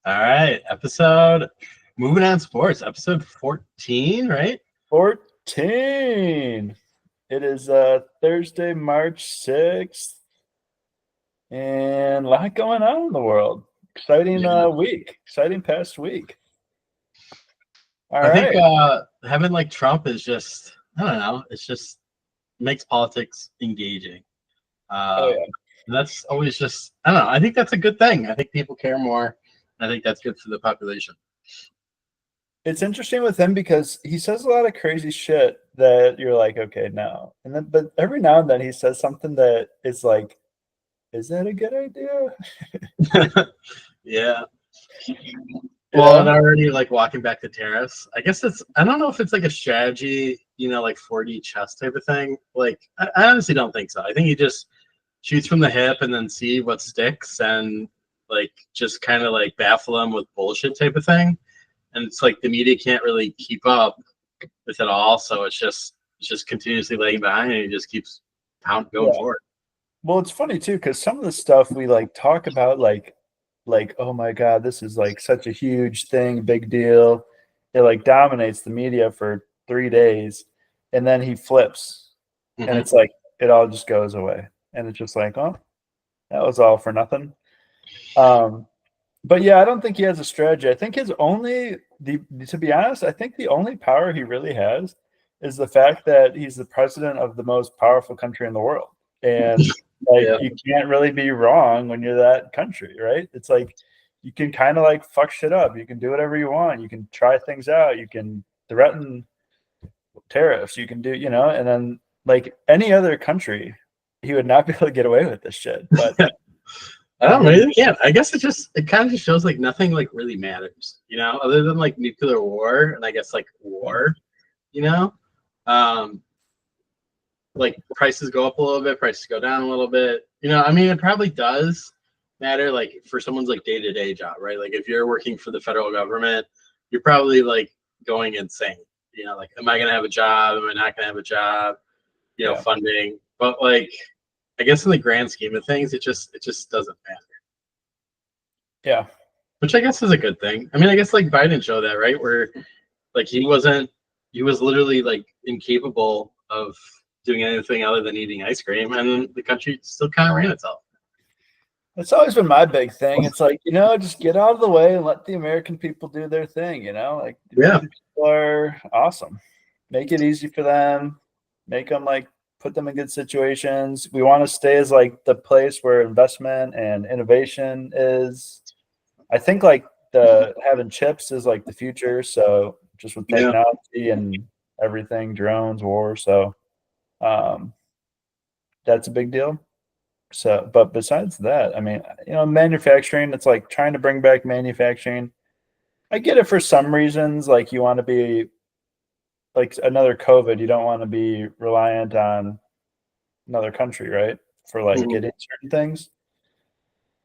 All right, moving on sports, episode 14, right? 14. It is Thursday, March 6th, and a lot going on in the world. Exciting Yeah. week. Exciting past week. All I think right. having like Trump is just, I don't know, it's just makes politics engaging. Oh yeah. And that's always just, I don't know, I think that's a good thing. I think people care more. I think that's good for the population. It's interesting with him because he says a lot of crazy shit that you're like, okay, no. And then but every now and then he says something that is like, is that a good idea? Yeah. You Well, and know? already like walking back to tariffs, I guess I don't know if it's like a strategy, like 4D chess type of thing. Like, I honestly don't think so. I think he just shoots from the hip and then see what sticks and like just kind of like baffle them with bullshit type of thing. And it's like the media can't really keep up with it all. So it's just continuously lagging behind and he just keeps going Yeah. forward. Well, it's funny too, because some of the stuff we like talk about, like, oh my God, this is like such a huge thing, big deal. It like dominates the media for 3 days, and then he flips, and Hmm. it's like it all just goes away, and it's just like, oh, that was all for nothing. Um, but yeah, I don't think he has a strategy. I think his only the to be honest, I think the only power he really has is the fact that he's the president of the most powerful country in the world. And like Yeah. you can't really be wrong when you're that country, right? It's like you can kind of like fuck shit up. You can do whatever you want. You can try things out. You can threaten tariffs. You can do, and then like any other country, he would not be able to get away with this shit. But I don't him, really, yeah. I guess it kind of just shows like nothing like really matters, other than like nuclear war and I guess like war, you know. Um, like prices go up a little bit, prices go down a little bit. I mean, it probably does matter like for someone's like day-to-day job, right? Like if you're working for the federal government, you're probably like going insane. Like am I gonna have a job? Am I not gonna have a job? yeah, Funding. But like I guess in the grand scheme of things, it just doesn't matter. yeah. Which I guess is a good thing. I mean, I guess like Biden showed that, right? Where like he was literally like incapable of doing anything other than eating ice cream, and the country still kind of ran itself. It's always been my big thing. It's like, just get out of the way and let the American people do their thing, Like the Yeah, American people are awesome. Make it easy for them. Make them like put them in good situations. We want to stay as like the place where investment and innovation is. I think like the having chips is like the future. So just with yeah. technology and everything, drones, war. So um, that's a big deal. So, but besides that, I mean, manufacturing, it's like trying to bring back manufacturing. I get it for some reasons. Like you want to be like another COVID, you don't want to be reliant on another country, right? For like Mhm. getting certain things.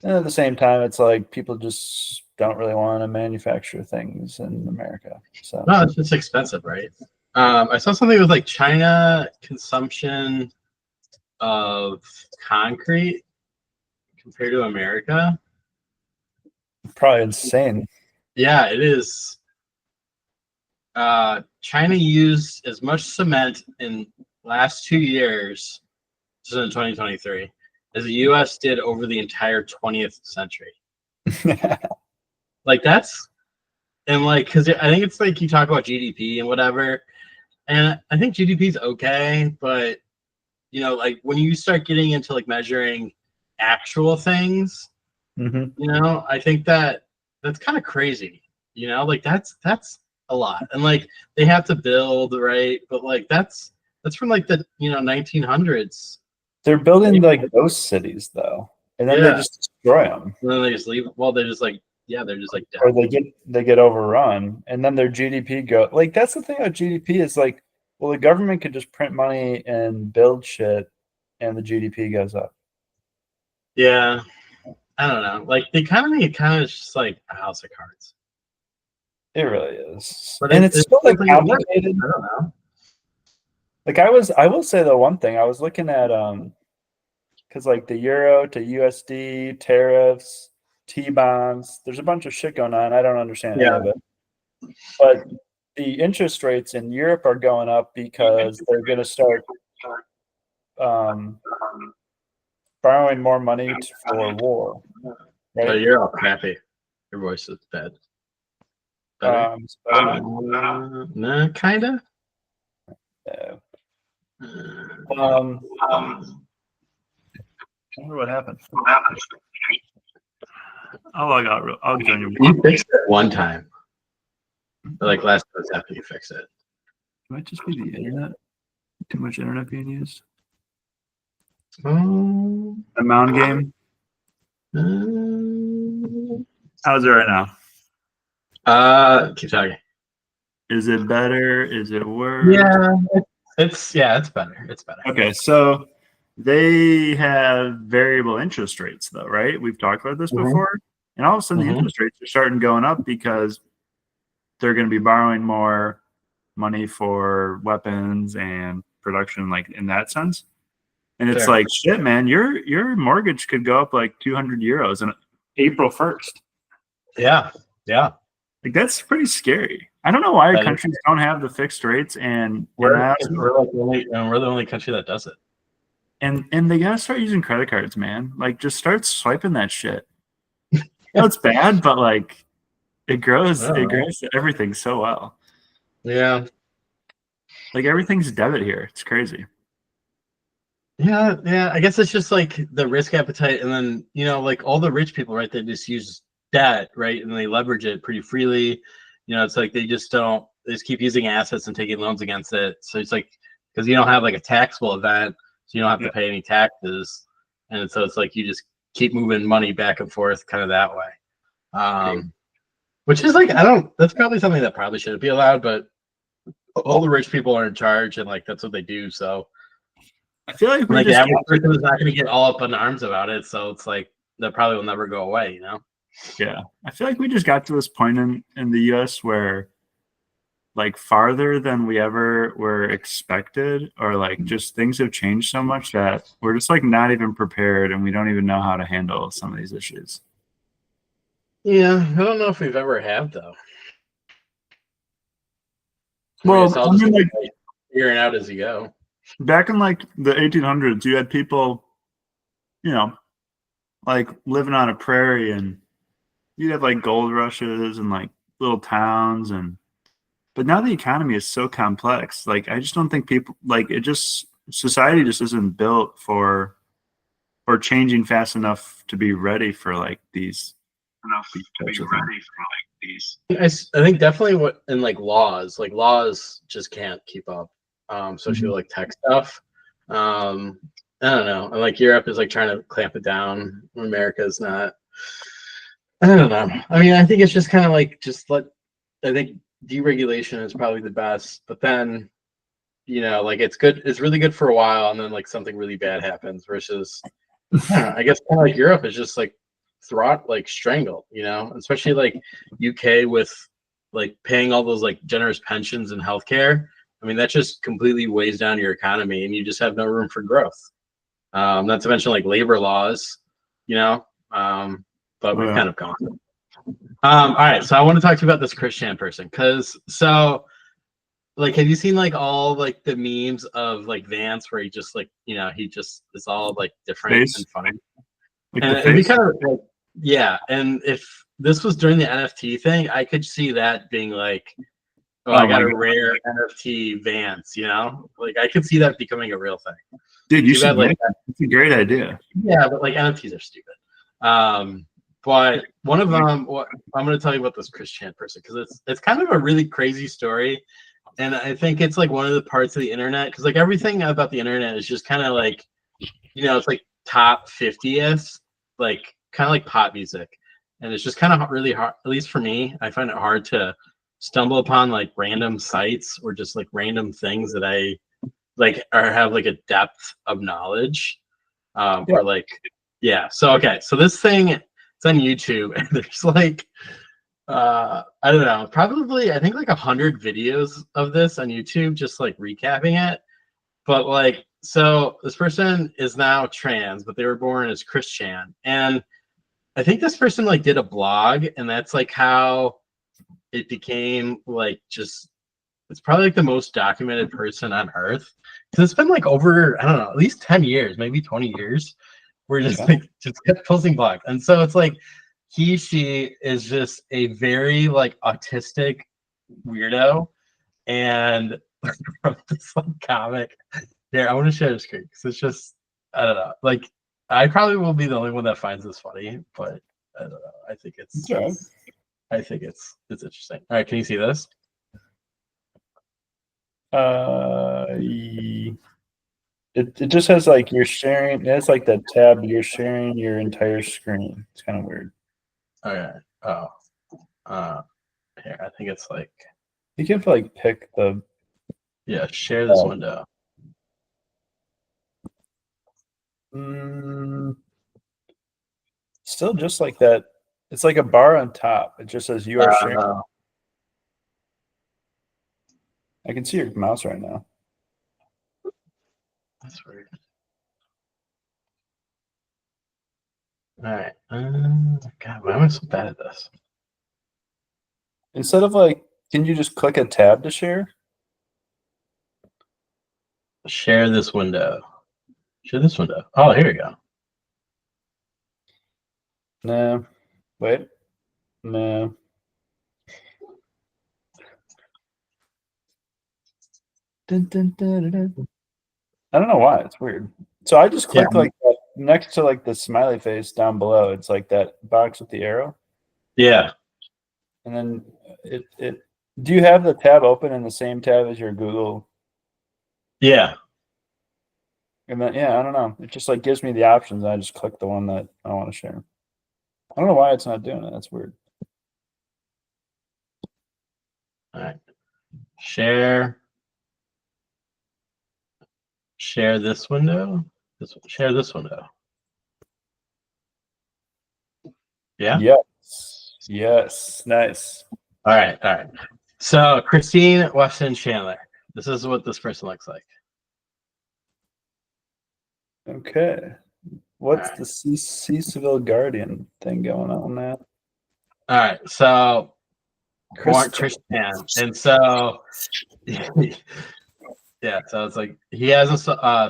And at the same time, it's like people just don't really want to manufacture things in America. So, No, it's just expensive, right? I saw something with like China consumption of concrete compared to America. probably insane. Yeah, it is. China used as much cement in last 2 years, this is in 2023, as the U.S. did over the entire 20th century. Like that's and like because I think it's like you talk about GDP and whatever, and I think GDP is okay, but like when you start getting into like measuring actual things, Hmm. I think that's kind of crazy. Like that's a lot, and like they have to build right, but like that's from like the 1900s, They're building right? like ghost cities though, and then they Yeah, just destroy them. and then they just leave. Well, they're just like they're just like dead. Or they get overrun, and then their GDP go like that's the thing about GDP is like, well, the government could just print money and build shit, and the GDP goes up. Yeah, I don't know. Like the economy, it kind of just like a house of cards, It really is, but and it's it still feels like like it works. complicated. I don't know. Like I will say the one thing I was looking at because like the euro to USD tariffs, T-bonds. There's a bunch of shit going on. I don't understand any Yeah. of it. But the interest rates in Europe are going up because they're going to start borrowing more money for war. Right? Oh, you're all crappy. Your voice is bad. Better? No, kinda. Yeah. Uh, I wonder what happened. I'll join you. You fixed it one time. But like last month after you fix it. Might just be the internet. Too much internet being used. Oh. The mound game. How's it right now? Keep talking. Is it better? Is it worse? Yeah, it's better. It's better. Okay, so they have variable interest rates, though, right? We've talked about this before, and all of a sudden the interest rates are starting going up because they're going to be borrowing more money for weapons and production, like in that sense. And it's like, shit, man, your mortgage could go up like 200 euros on April 1st. Yeah. Like that's pretty scary. I don't know why countries don't have the fixed rates, and we're the only country that does it. And they gotta start using credit cards, man. Like just start swiping that shit. It's bad, but like it grows everything so well. Yeah. Like everything's debit here. It's crazy. Yeah. I guess it's just like the risk appetite, and then like all the rich people, right? They just use debt, right? And they leverage it pretty freely. It's like they just keep using assets and taking loans against it. So it's like because you don't have like a taxable event, so you don't have to pay any taxes, and so it's like you just keep moving money back and forth, kind of that way. Which is like that's probably something that probably shouldn't be allowed, but all the rich people are in charge, and like that's what they do. So I feel like the average person is not going to get all up in arms about it. So it's like that probably will never go away, Yeah, I feel like we just got to this point in the U.S. where, like, farther than we ever were expected, or like just things have changed so much that we're just like not even prepared, and we don't even know how to handle some of these issues. Yeah, I don't know if we've ever have though. Well, I mean, like figuring out as you go. Back in like the 1800s, you had people, like living on a prairie, and you'd have like gold rushes and like little towns, but now the economy is so complex. Like I just don't think people society just isn't built for or changing fast enough to be ready for like these. I think definitely in like laws just can't keep up, especially with like tech stuff. I don't know. And like Europe is like trying to clamp it down. America's not. I don't know. I mean, I think it's just kind of like I think deregulation is probably the best, but then like it's good. It's really good for a while, and then like something really bad happens. Versus, I guess kind of like Europe is just like strangled, especially like UK with like paying all those like generous pensions and healthcare. I mean, that just completely weighs down your economy, and you just have no room for growth. Not to mention like labor laws, but we've kind of gone. All right, so I want to talk to you about this Christian person, because like, have you seen like all like the memes of like Vance where he just like he just is all like different and funny, like and it'd be kind of like, yeah. And if this was during the NFT thing, I could see that being like, I got a rare NFT Vance, like I could see that becoming a real thing. Dude, you should like that. It's a great idea. Yeah, but like NFTs are stupid. But one of them, I'm going to tell you about this Christian person, because it's kind of a really crazy story, and I think it's like one of the parts of the internet, because like everything about the internet is just kind of like, it's like top 50th, like kind of like pop music, and it's just kind of really hard, at least for me. I find it hard to stumble upon like random sites or just like random things that I like or have like a depth of knowledge, or like, yeah. So okay, so this thing, it's on YouTube, and there's like I don't know, probably I think like 100 videos of this on YouTube, just like recapping it. But like, so this person is now trans, but they were born as Christian, and I think this person like did a blog, and that's like how it became like just. It's probably like the most documented person on Earth. Because it's been like over, I don't know, at least 10 years, maybe 20 years. We're just like just kept posting blogs. And so it's like she is just a very like autistic weirdo. And wrote this like comic. Here, I want to share the screen because it's just I don't know. Like I probably will be the only one that finds this funny, but I don't know. I think it's interesting. All right, can you see this? It just has like you're sharing. It's like that tab. You're sharing your entire screen. It's kind of weird. Okay. Oh. Here, I think it's like You can like pick the. Yeah, share this window. Still just like that. It's like a bar on top. It just says you are sharing. I can see your mouse right now. That's weird. All right. God, why am I so bad at this? Instead of like, can you just click a tab to share? Share this window. Share this window. Oh, here we go. No. Wait. No. Dun, dun, dun, dun. I don't know why. It's weird. So I just clicked like that next to like the smiley face down below. It's like that box with the arrow. Yeah. And then it do you have the tab open in the same tab as your Google? Yeah. And then I don't know. It just like gives me the options. I just click the one that I want to share. I don't know why it's not doing it. That's weird. All right. Share this window. Share this window. Yeah. Yes. Nice. All right. So Christine Weston Chandler. This is what this person looks like. Okay. What's the Seville Guardian thing going on that? All right. So Tristan. And so yeah, so it's like he hasn't.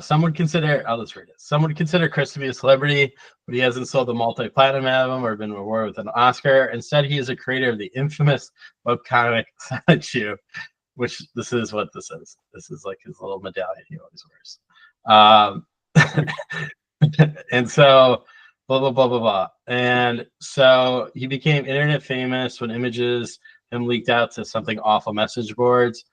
Some would consider. I'll just read it. Some would consider Chris to be a celebrity, but he hasn't sold a multi-platinum album or been rewarded with an Oscar. Instead, he is a creator of the infamous webcomic Silent Shoe, which this is what this is. This is like his little medallion he always wears. And so, blah blah blah blah blah. And so he became internet famous when images him leaked out to something awful message boards.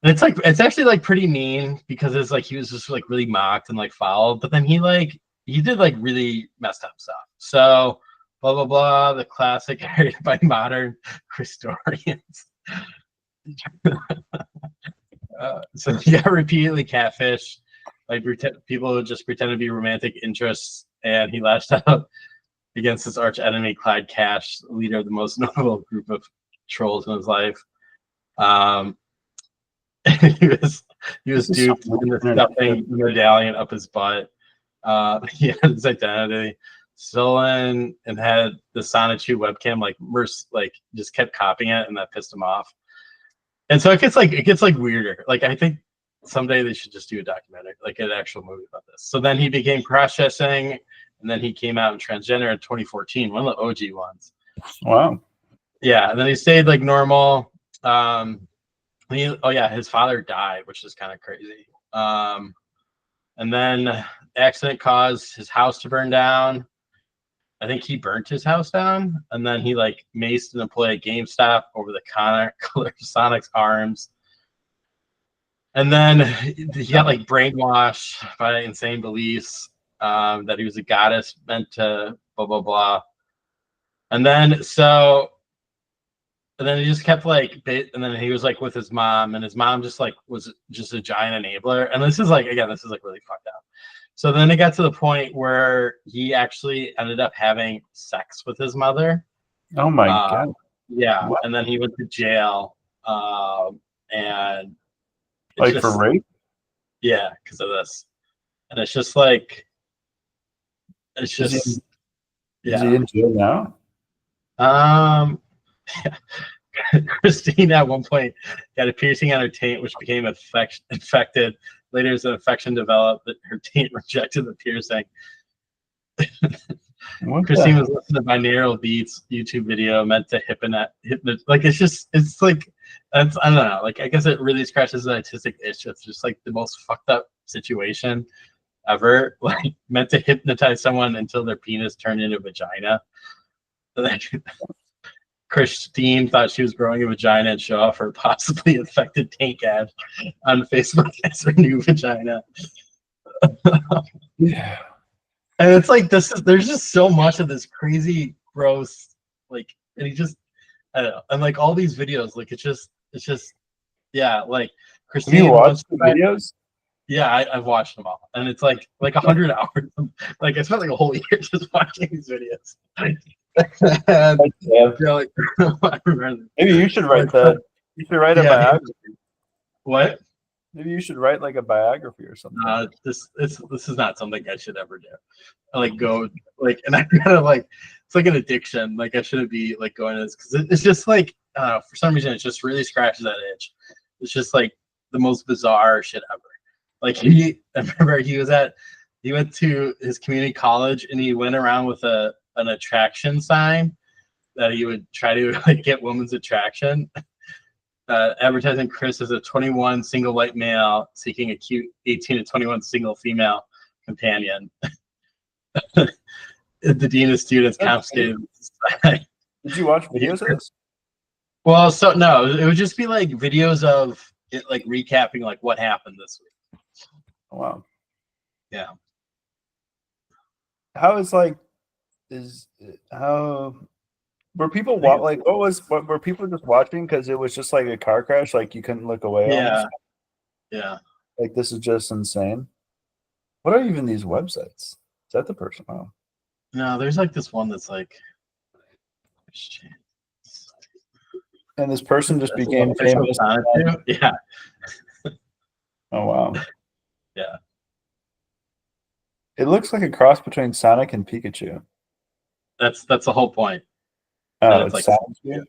And it's actually like pretty mean because it's like he was just like really mocked and like followed, but then he did like really messed up stuff. So blah blah blah, the classic by modern historians. So he got repeatedly catfished. Like people would just pretend to be romantic interests, and he lashed out against his arch enemy Clyde Cash, leader of the most notable group of trolls in his life. he was duped in the stuffing medallion up his butt. He had his identity stolen and had the Sonic 2 webcam like just kept copying it, and that pissed him off. And so it gets like weirder. Like I think someday they should just do a documentary, like an actual movie about this. So then he became cross-dressing, and then he came out in transgender in 2014, one of the OG ones. Wow. Yeah, and then he stayed like normal. His father died, which is kind of crazy. And then accident caused his house to burn down. I think he burnt his house down, and then he like maced an employee at GameStop over the color of Sonic's arms. And then he got like brainwashed by insane beliefs that he was a goddess meant to blah blah blah. And then he just kept like and then he was like with his mom, and his mom just like was just a giant enabler. And this is like really fucked up. So then it got to the point where he actually ended up having sex with his mother. Oh my god. Yeah. What? And then he went to jail. And like for rape? Yeah, because of this. And it's just like Is he in jail now? Um, Christine at one point got a piercing on her taint, which became infected. Later, as an infection developed, that her taint rejected the piercing. Christine was listening to binaural beats YouTube video meant to like it's like I don't know, like I guess it really scratches the artistic itch. It's just like the most fucked up situation ever, like meant to hypnotize someone until their penis turned into a vagina. Christine thought she was growing a vagina and show off her possibly infected tank ad on Facebook as her new vagina. Yeah. And it's like there's just so much of this crazy, gross, like, and he just, I don't know, and like all these videos, like it's just, yeah, like Christine. Have you watched the videos? Yeah, I've watched them all, and it's like 100 hours. Like I spent like a whole year just watching these videos. And, like, I remember. Maybe you should write that. You should write a biography. What? Maybe you should write like a biography or something. This is not something I should ever do. I like go like, and I gotta like, it's like an addiction. Like I shouldn't be like going to this because it's just like for some reason it just really scratches that itch. It's just like the most bizarre shit ever. Like I remember he went to his community college and he went around with an attraction sign that he would try to like get women's attraction. Advertising Chris as a 21 single white male seeking a cute 18 to 21 single female companion. The dean of students confiscated. Did you watch videos of this? Well, so no, it would just be like videos of it, like recapping like what happened this week. Oh, wow. Yeah. How were people what were people just watching because it was just like a car crash, like you couldn't look away? Yeah. Almost? Yeah. Like this is just insane. What are even these websites? Is that the person? Oh. No, there's like this one that's like, and this person just became famous. Yeah. Oh wow. Yeah. It looks like a cross between Sonic and Pikachu. That's the whole point. Oh, it's like Sonic.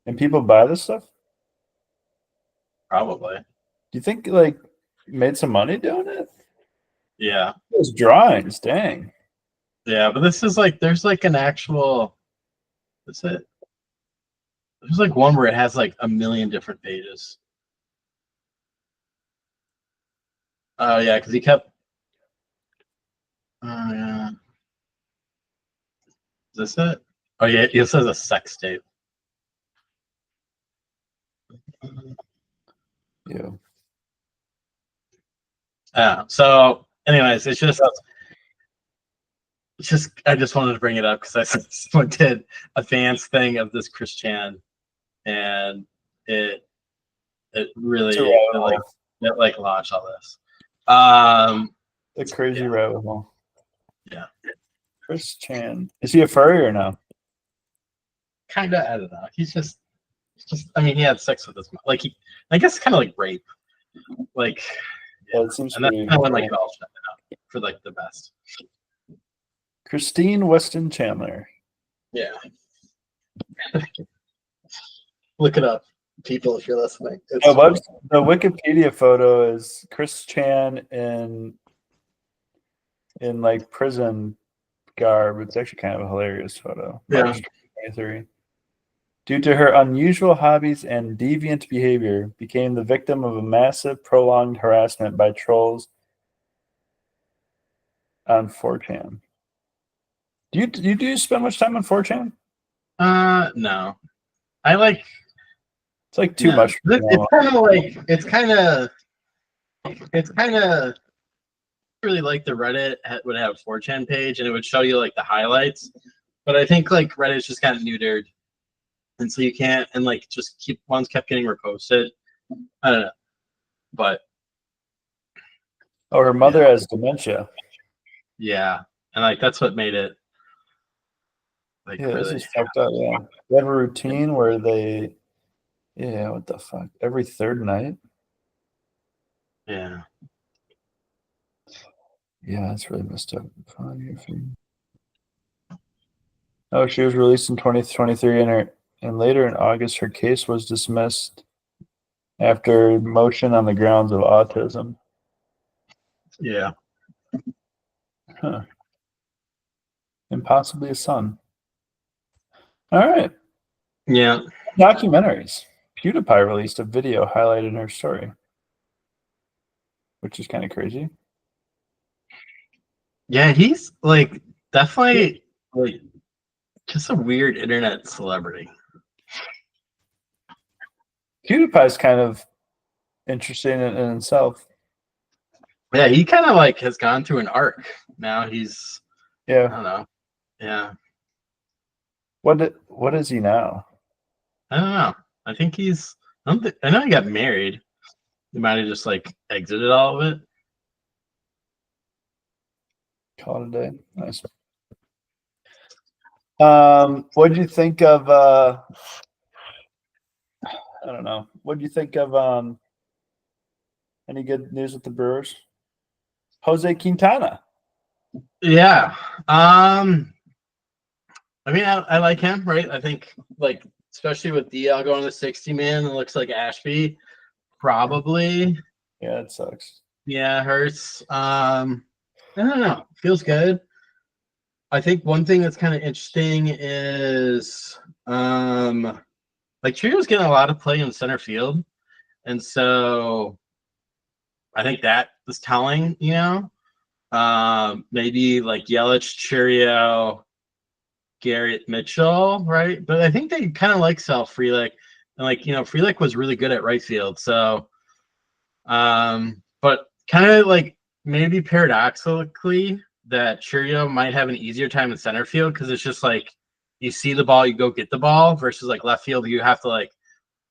And people buy this stuff? Probably. Do you think like made some money doing it? Yeah. Those drawings, dang. Yeah, but this is like there's like an actual. That's it. There's like one where it has like a million different pages. Oh yeah, because he kept. Oh yeah. Is this it? Oh yeah, it says a sex tape. Yeah. So, anyways, it's just I just wanted to bring it up because someone did a fans thing of this Chris Chan, and it really it launched all this. The crazy rabbit hole. Yeah. Chris Chan. Is he a furry or no? Kinda, I don't know. He's just I mean he had sex with this like I guess kind of like rape. Like yeah, it seems and that's kind of when like it all shut down for like the best. Christine Weston Chandler. Yeah. Look it up, people, if you're listening. The Wikipedia photo is Chris Chan in like prison garb. It's actually kind of a hilarious photo. Yeah. March 2023. Due to her unusual hobbies and deviant behavior, became the victim of a massive, prolonged harassment by trolls on 4chan. Do you spend much time on 4chan? No. I like. It's like too much. It's kind of really like the Reddit would have a 4chan page and it would show you like the highlights, but I think like Reddit's just kind of neutered, and so you can't and like just ones kept getting reposted. I don't know, but her mother has dementia. Yeah, and like that's what made it. Like, yeah, really, this is fucked up. Yeah, they have a routine where they. Yeah, what the fuck? Every third night? Yeah. Yeah, that's really messed up. Oh, she was released in 2023, and later in August, her case was dismissed after motion on the grounds of autism. Yeah. Huh. And possibly a son. All right. Yeah. Documentaries. PewDiePie released a video highlighting her story, which is kind of crazy. Yeah, he's like definitely like just a weird internet celebrity. PewDiePie's kind of interesting in itself. Yeah, he kind of like has gone through an arc. Now he's I Yeah. don't know. Yeah. What is he now? I don't know. I think I know he got married. He might have just like exited all of it. Call it a day. Nice. What did you think of I don't know. What do you think of any good news with the Brewers? Jose Quintana. Yeah. I mean, I like him, right? I think like especially with DL going to 60 man, it looks like Ashby probably. Yeah, it sucks. Yeah, hurts. I don't know. Feels good. I think one thing that's kind of interesting is like Trio's getting a lot of play in center field. And so I think that was telling, you know. Maybe like Yelich, Churio, Garrett Mitchell, right? But I think they kind of like Sal Frelick. And like, you know, Frelick was really good at right field. So but kind of like maybe paradoxically that Churio might have an easier time in center field because it's just like you see the ball, you go get the ball versus like left field, you have to like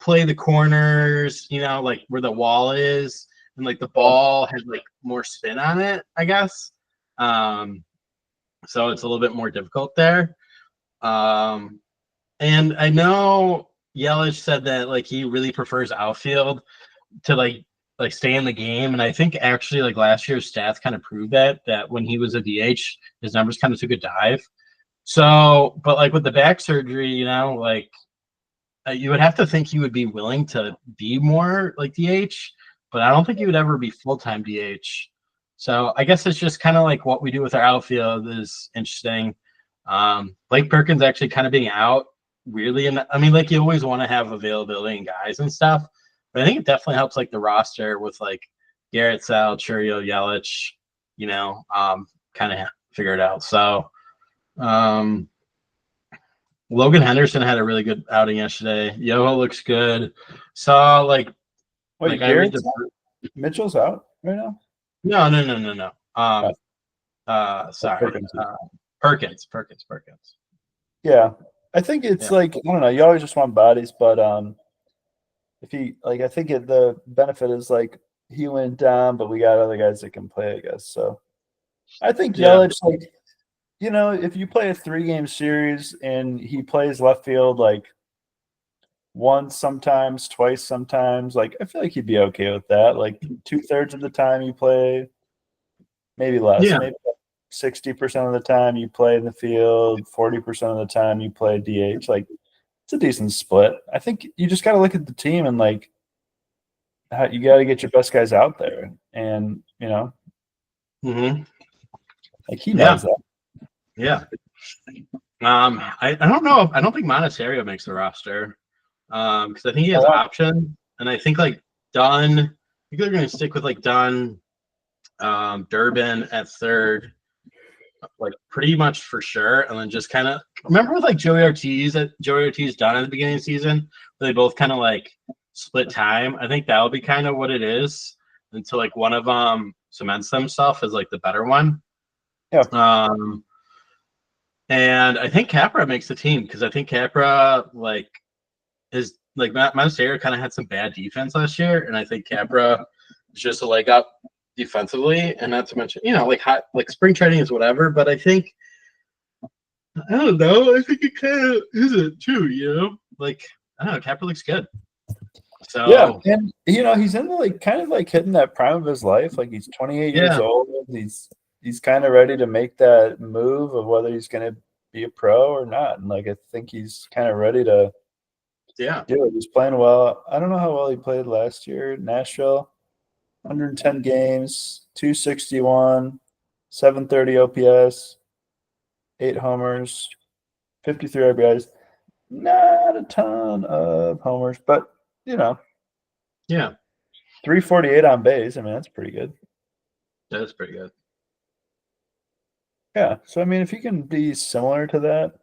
play the corners, you know, like where the wall is, and like the ball has like more spin on it, I guess. So it's a little bit more difficult there. And I know Yelich said that like he really prefers outfield to like stay in the game. And I think actually like last year's stats kind of proved that when he was a DH, his numbers kind of took a dive. So, but like with the back surgery, you know, like you would have to think he would be willing to be more like DH, but I don't think he would ever be full-time DH. So I guess it's just kind of like what we do with our outfield is interesting. Blake Perkins actually kind of being out weirdly, and I mean, like you always want to have availability in guys and stuff, but I think it definitely helps like the roster with like Garrett, Sal, Churio, Yelich, you know, kind of figure it out. So Logan Henderson had a really good outing yesterday. Yoho looks good. Saw like Wait, like I read Garrett's the Mitchell's out right now? no. Sorry. Perkins. Perkins. Yeah. I think it's like I don't know, you always just want bodies, but if he like I think the benefit is like he went down, but we got other guys that can play, I guess. So I think Yelich, like, you know, if you play a 3-game series and he plays left field like once sometimes, twice sometimes, like I feel like he'd be okay with that. Like 2/3 of the time you play, maybe less, Yeah. maybe 60% of the time you play in the field, 40% of the time you play DH. Like it's a decent split. I think you just got to look at the team and like how you got to get your best guys out there, and you know, like he knows that. Yeah. I don't know. I don't think Monasterio makes the roster. Because I think he has option, and I think like Dunn. I think they're going to stick with like Dunn, Durbin at third, like pretty much for sure, and then just kind of remember with like Joey Ortiz Dunn at the beginning of the season, where they both kind of like split time. I think that'll be kind of what it is until like one of them cements themselves as like the better one. Yeah. And I think Capra makes the team because I think Capra like is like Montero kind of had some bad defense last year, and I think Capra is just a leg up defensively, and not to mention, you know, like spring training is whatever, but I think I don't know, I think it kind of isn't too, you know, like I don't know, Capra looks good. So yeah, and you know he's in the like kind of like hitting that prime of his life. Like he's 28 years old. He's kind of ready to make that move of whether he's going to be a pro or not. And like I think he's kind of ready to Yeah. do it. He's playing well. I don't know how well he played last year in Nashville. 110 games, 261, 730 OPS, 8 homers, 53 RBIs. Not a ton of homers, but Yeah. 348 on base. I mean, that's pretty good. That is pretty good. Yeah. So I mean, if you can be similar to that,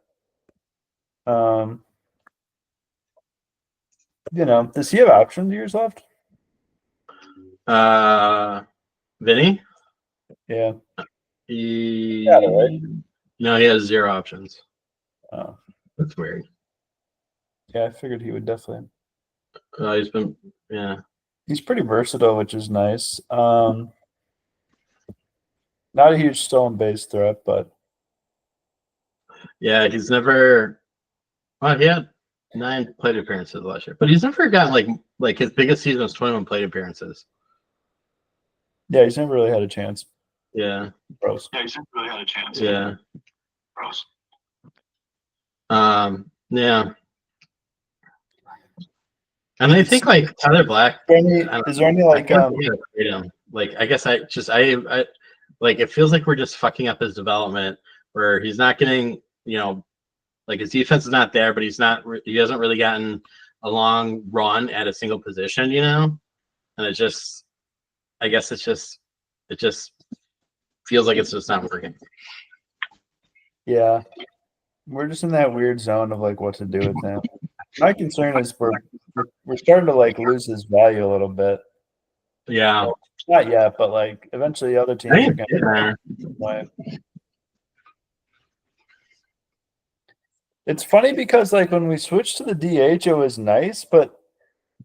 does he have option years left? Vinny? Yeah. Right? No, he has 0 options. Oh. That's weird. Yeah, I figured he would definitely. He's pretty versatile, which is nice. Not a huge stolen base threat, but yeah, he's never. Well, he had 9 plate appearances last year, but he's never gotten like his biggest season was 21 plate appearances. yeah, he's never really had a chance. Yeah. Gross. Yeah, he's never really had a chance. Yeah. Gross. Yeah. And I think like Tyler Black. Is there any like like I guess I like it feels like we're just fucking up his development where he's not getting like his defense is not there, but he hasn't really gotten a long run at a single position, and it just feels like it's just not working. Yeah, we're just in that weird zone of like what to do with him. My concern is we're starting to like lose his value a little bit. Yeah, not yet, but like eventually other teams are going to. It's funny because like when we switched to the DH, it was nice, but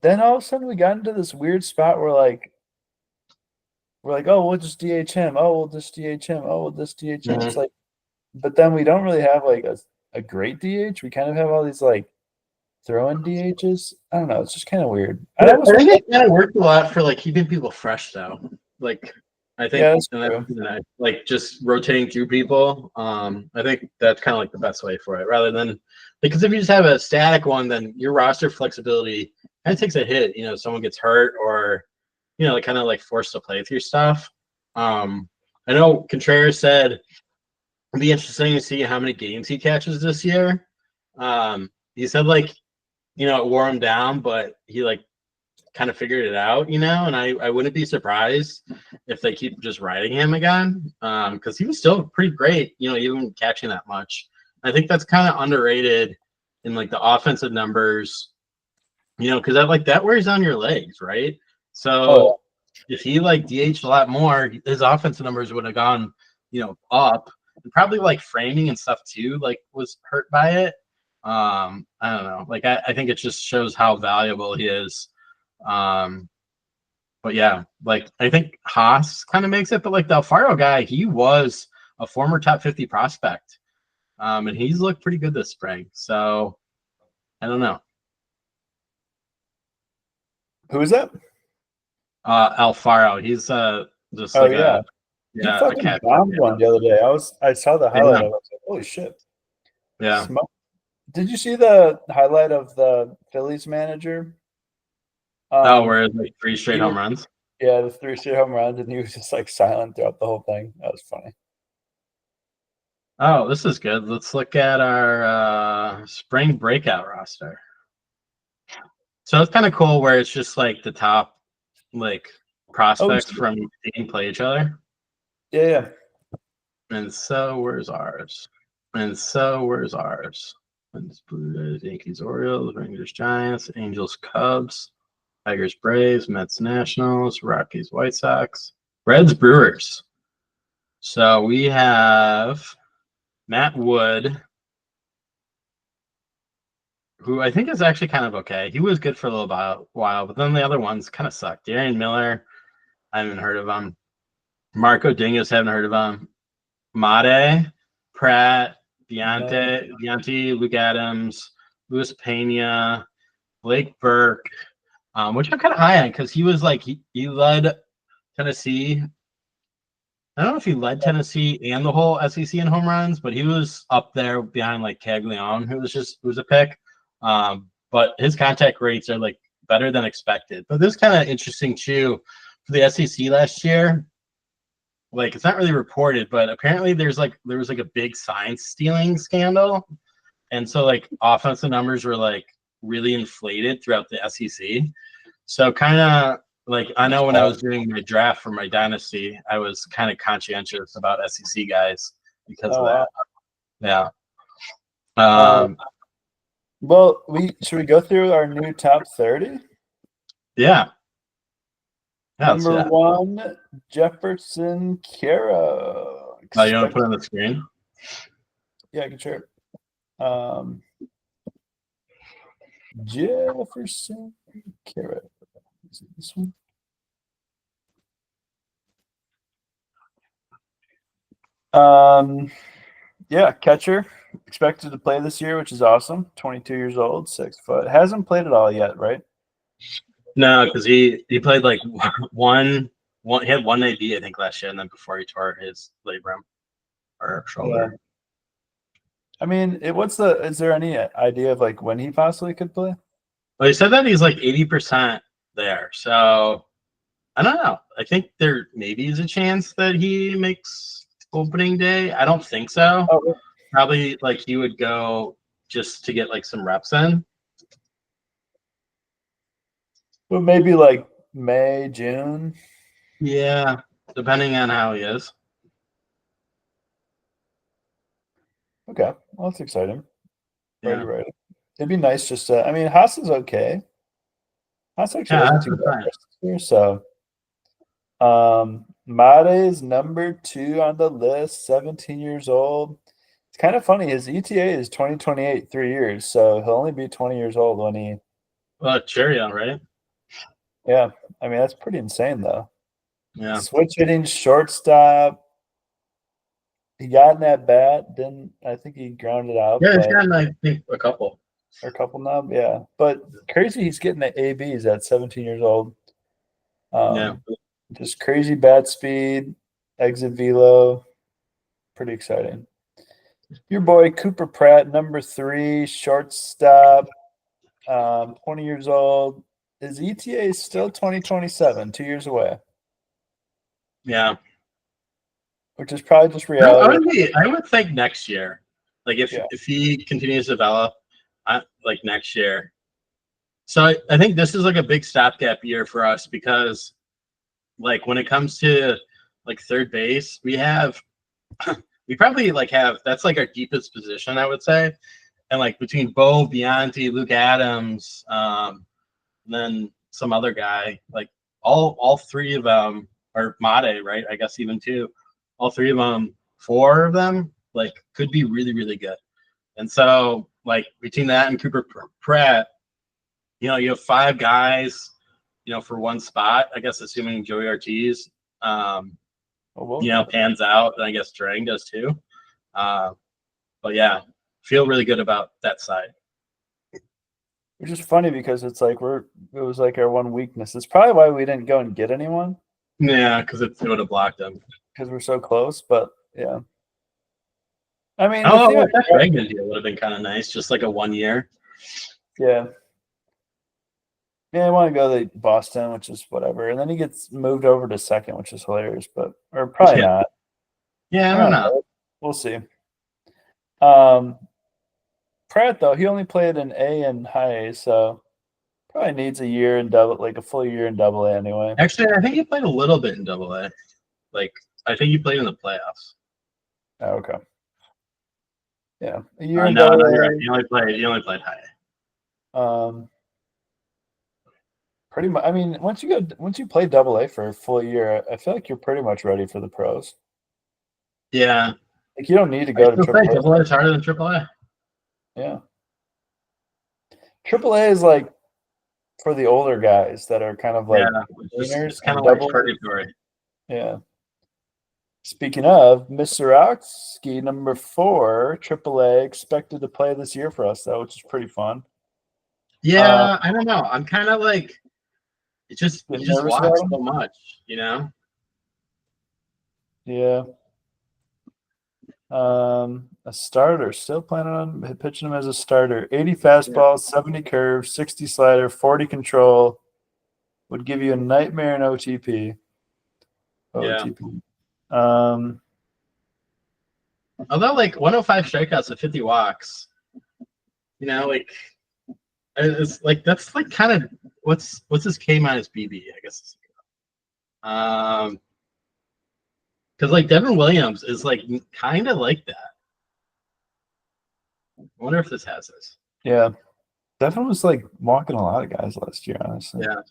then all of a sudden we got into this weird spot where we're like, oh, we'll just DH him. Oh, we'll just DH him. Oh, we'll just DH him. It's like, but then we don't really have like a great DH. We kind of have all these like throw-in DHs. I don't know. It's just kind of weird. I think it kind of worked a lot for like keeping people fresh though. Like I think like just rotating through people. I think that's kind of like the best way for it, rather than because if you just have a static one, then your roster flexibility kind of takes a hit. Someone gets hurt or like kind of like forced to play through stuff. I know Contreras said it'd be interesting to see how many games he catches this year. He said like it wore him down, but he like kind of figured it out, and I wouldn't be surprised if they keep just riding him again, because he was still pretty great, even catching that much. I think that's kind of underrated in like the offensive numbers, because that wears on your legs, right? So if he like DH'd a lot more, his offensive numbers would have gone, up, and probably like framing and stuff too, like was hurt by it. I don't know. Like I think it just shows how valuable he is. But yeah, like I think Haas kind of makes it, but like the Alfaro guy, he was a former top 50 prospect. And he's looked pretty good this spring. So I don't know. Who is that? Alfaro. He's just he fucking bombed one the other day. I saw the highlight of it. I was like, holy shit. Yeah. Did you see the highlight of the Phillies manager? Where it's like 3 straight home runs? Yeah, the 3 straight home runs, and he was just like silent throughout the whole thing. That was funny. Oh, this is good. Let's look at our spring breakout roster. So it's kind of cool where it's just like the top like prospects from each team play each other. Yeah. And so where's ours? Blue Jays, Yankees, Orioles, Rangers, Giants, Angels, Cubs, Tigers, Braves, Mets, Nationals, Rockies, White Sox, Reds, Brewers. So we have Matt Wood, who I think is actually kind of okay. He was good for a little while, but then the other ones kind of sucked. Darian Miller, I haven't heard of him. Marco Dingus, haven't heard of him. Mate, Pratt, Deontay, Luke Adams, Luis Pena, Blake Burke, which I'm kind of high on because he was like he led Tennessee I don't know if he led Tennessee and the whole SEC in home runs, but he was up there behind like Caglione, who was a pick. But his contact rates are like better than expected. But this kind of interesting too for the SEC last year. Like it's not really reported, but apparently there was like a big sign stealing scandal, and so like offensive numbers were like really inflated throughout the SEC. So kind of like I know when I was doing my draft for my dynasty, I was kind of conscientious about SEC guys because of that. Yeah. Well, should we go through our new top 30? Yeah. Number 1, Jefferson Kara. Oh, you want to put it on the screen? Yeah, I can share it. Jefferson Kara. Is it this one? Yeah, catcher. Expected to play this year, which is awesome. 22 years old, 6 foot. Hasn't played it all yet, right? No, because he played like one. He had one AB I think last year, and then before he tore his labrum or shoulder. Yeah. I mean, is there any idea of like when he possibly could play? Well, he said that he's like 80% there. So I don't know. I think there maybe is a chance that he makes opening day. I don't think so. Oh. Probably like he would go just to get like some reps in. Well, maybe like May, June. Yeah, depending on how he is. Okay, well, that's exciting. Yeah. Right. It'd be nice just to. I mean, Haas is okay. Haas actually wasn't too bad this year, so. Mate is number 2 on the list, 17 years old. It's kind of funny. His ETA is 2028, 3 years, so he'll only be 20 years old when he. Well, cherry on, right? Yeah, I mean that's pretty insane though. Yeah. Switch hitting, shortstop. He got in that bat. Didn't I think he grounded out? Yeah, he's gotten I think a couple. Or a couple now, yeah. But crazy, he's getting the ABs at 17 years old. Yeah. Just crazy bat speed, exit velo. Pretty exciting. Your boy Cooper Pratt, number 3, shortstop, 20 years old. His ETA is still 2027, 2 years away. Yeah. Which is probably just reality. I would think next year. Like if he continues to develop, like next year. So I think this is like a big stopgap year for us because like when it comes to like third base, we probably like have that's like our deepest position, I would say. And like between Bo, Bianchi, Luke Adams, then some other guy, like all 3 of them, or Mate, right? I guess even 2. All 3 of them, 4 of them, like could be really, really good. And so like between that and Cooper Pratt, you have 5 guys, for one spot, I guess, assuming Joey Ortiz, pans out, and I guess Drang does too. But yeah, feel really good about that side. Which is funny because it's like it was like our one weakness. It's probably why we didn't go and get anyone. Yeah, because it would have blocked them. Because we're so close, but yeah. I mean, that Bregman deal would have been kind of nice, just like a 1 year. Yeah. Yeah, I want to go to Boston, which is whatever. And then he gets moved over to second, which is hilarious, or probably not. Yeah, I don't know. We'll see. Pratt, though, he only played in A and high A, so probably needs a year in a full year in Double A anyway. Actually, I think he played a little bit in Double A. Like, I think he played in the playoffs. Oh, okay. Yeah, a year in no, Double A. You're right. He only played high A. Pretty much. I mean, once you play Double A for a full year, I feel like you're pretty much ready for the pros. Yeah. Like you don't need to go to Triple A. Double A is harder than Triple A. Yeah. Triple A is like for the older guys that are kind of like it's kind of like purgatory. Yeah. Speaking of, Mr. Oxky, number 4, AAA, expected to play this year for us, though, which is pretty fun. Yeah, I don't know. I'm kind of like, he just walks so much, Yeah. A starter. Still planning on pitching him as a starter. 80 fastball, 70 curve, 60 slider, 40 control. Would give you a nightmare in OTP. Yeah. OTP. Although like 105 strikeouts and 50 walks, you know, like it's like that's like kind of what's his K minus BB, I guess. Because like Devin Williams is like kind of like that. I wonder if this has this. Yeah. Devin was like walking a lot of guys last year, honestly. Yeah.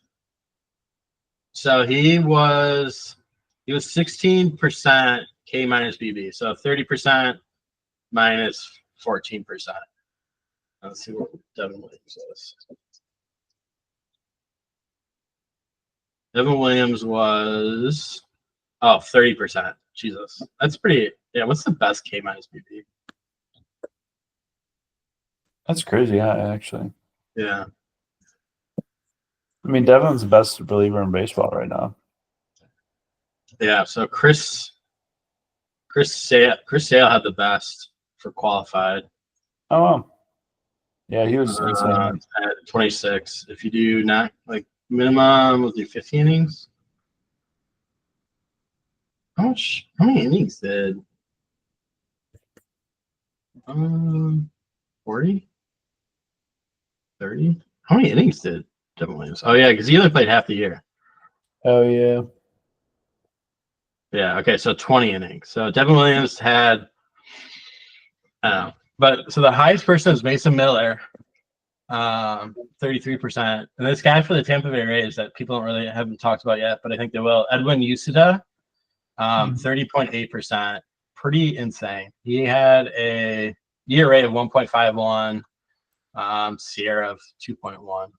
So he was 16% K minus BB, so 30% minus 14%. Let's see what Devin Williams is. Devin Williams was 30%. Jesus. That's pretty what's the best K minus BB? That's crazy, actually. Yeah. I mean, Devin's the best reliever in baseball right now. Yeah, so Chris Sale had the best for qualified. Oh, wow. Yeah, he was insane. At 26. If you do not like minimum, we'll do 50 innings. How many innings did 40? 30? How many innings did Devin Williams? Oh yeah, because he only played half the year. Oh, yeah. Yeah, okay, so 20 innings. So Devin Williams had but so the highest person is Mason Miller, 33%. And this guy for the Tampa Bay Rays that people haven't talked about yet, but I think they will. Edwin Uceda, 30.8%. Pretty insane. He had a ERA of 1.51, Sierra of 2.1.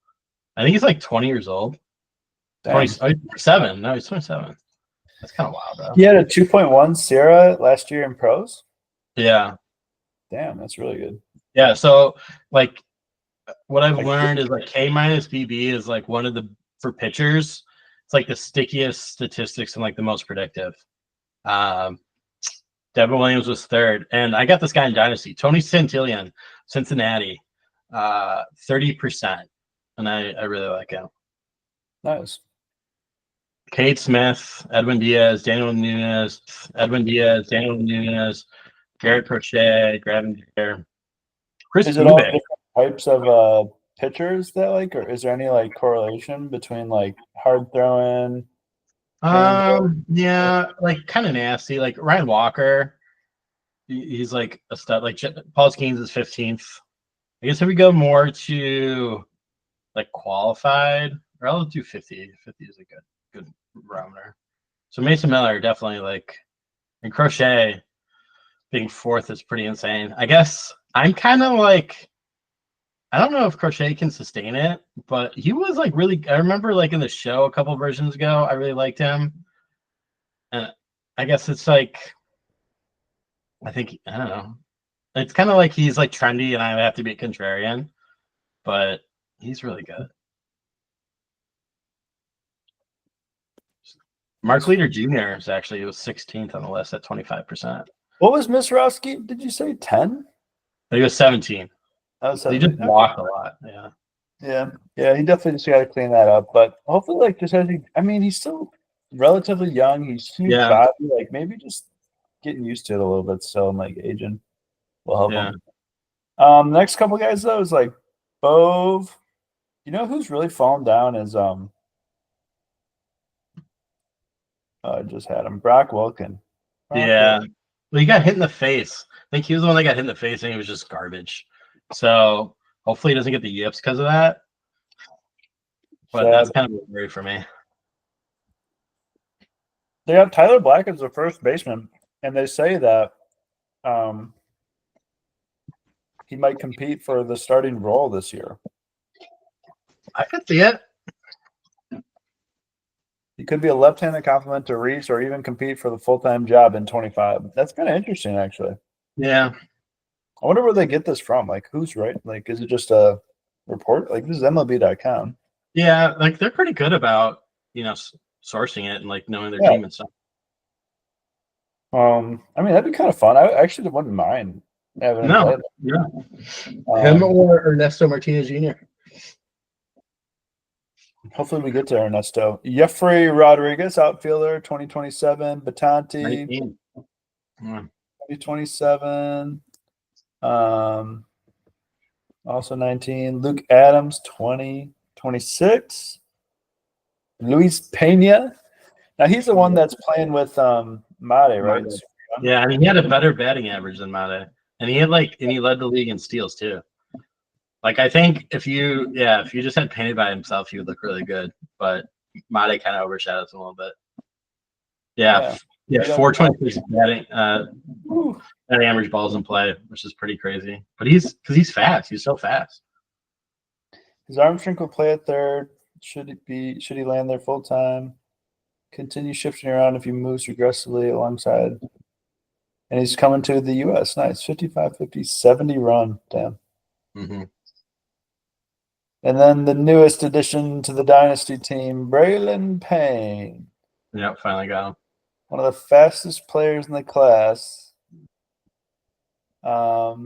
I think he's like 20 years old. 27. No, he's 27. That's kind of wild, though. He had a 2.1 Sierra last year in pros? Yeah. Damn, that's really good. Yeah, so like what I've learned is like K minus BB is like one of the for pitchers. It's like the stickiest statistics and like the most predictive. Devin Williams was third, and I got this guy in Dynasty, Tony Santillan, Cincinnati, 30%, and I really like him. Nice. Cade Smith, Edwin Diaz, Daniel Nunes, Garrett Crochet, Gravenger, Chris Is it all Bube. different types of pitchers that like, or is there any like correlation between like hard throwing? Yeah, like kind of nasty. Like Ryan Walker, he's like a stud. Like Paul Skeens is 15th. I guess if we go more to like qualified, or I'll do 50. 50 is a good barometer. So Mason Miller definitely like, and Crochet being fourth is pretty insane. I guess I'm kind of like, I don't know if Crochet can sustain it, but he was like really. I remember like in the show a couple versions ago, I really liked him, and I guess it's like, I don't know. It's kind of like he's like trendy, and I have to be a contrarian, but he's really good. Mark Leader Jr. is actually was 16th on the list at 25%. What was Misrowski? Did you say 10? He was 17. Oh, He just walked a lot. Yeah. Yeah. He definitely just got to clean that up. But hopefully, like, just as he's still relatively young. He's huge body. Like, maybe just getting used to it a little bit still and like aging will help him. Next couple guys though is like Bove. You know who's really fallen down is I just had him. Brock Wilken. Well, he got hit in the face. I think he was the one that got hit in the face, and he was just garbage. So hopefully he doesn't get the yips because of that. But that's kind of a worry for me. They have Tyler Black as the first baseman, and they say that he might compete for the starting role this year. I could see it. He could be a left-handed complement to Reese, or even compete for the full-time job in 25. That's kind of interesting, actually. Yeah. I wonder where they get this from. Like, who's right? Like, is it just a report? Like, this is MLB.com. Yeah, like they're pretty good about sourcing it and like knowing their team and stuff. I mean, that'd be kind of fun. I actually wouldn't mind having him play. No, yeah. Him or Ernesto Martinez Jr. Hopefully we get to Ernesto. Jeffrey Rodriguez, outfielder, 2027. Batante, 19. 2027. Also 19. Luke Adams, 2026. Luis Pena. Now he's the one that's playing with Mate, right? Mate. Yeah, and he had a better batting average than Mate. And he led the league in steals too. Like I think if you just had Pena by himself, he would look really good. But Mate kind of overshadows him a little bit. Yeah. 426 batting average balls in play, which is pretty crazy. But he's fast. He's so fast. His arm shrink will play at third. Should he land there full time? Continue shifting around if he moves aggressively alongside. And he's coming to the U.S. Nice. 55, 50, 70 run. Damn. Mm-hmm. And then the newest addition to the Dynasty team, Braylon Payne. Yep, finally got him. One of the fastest players in the class. A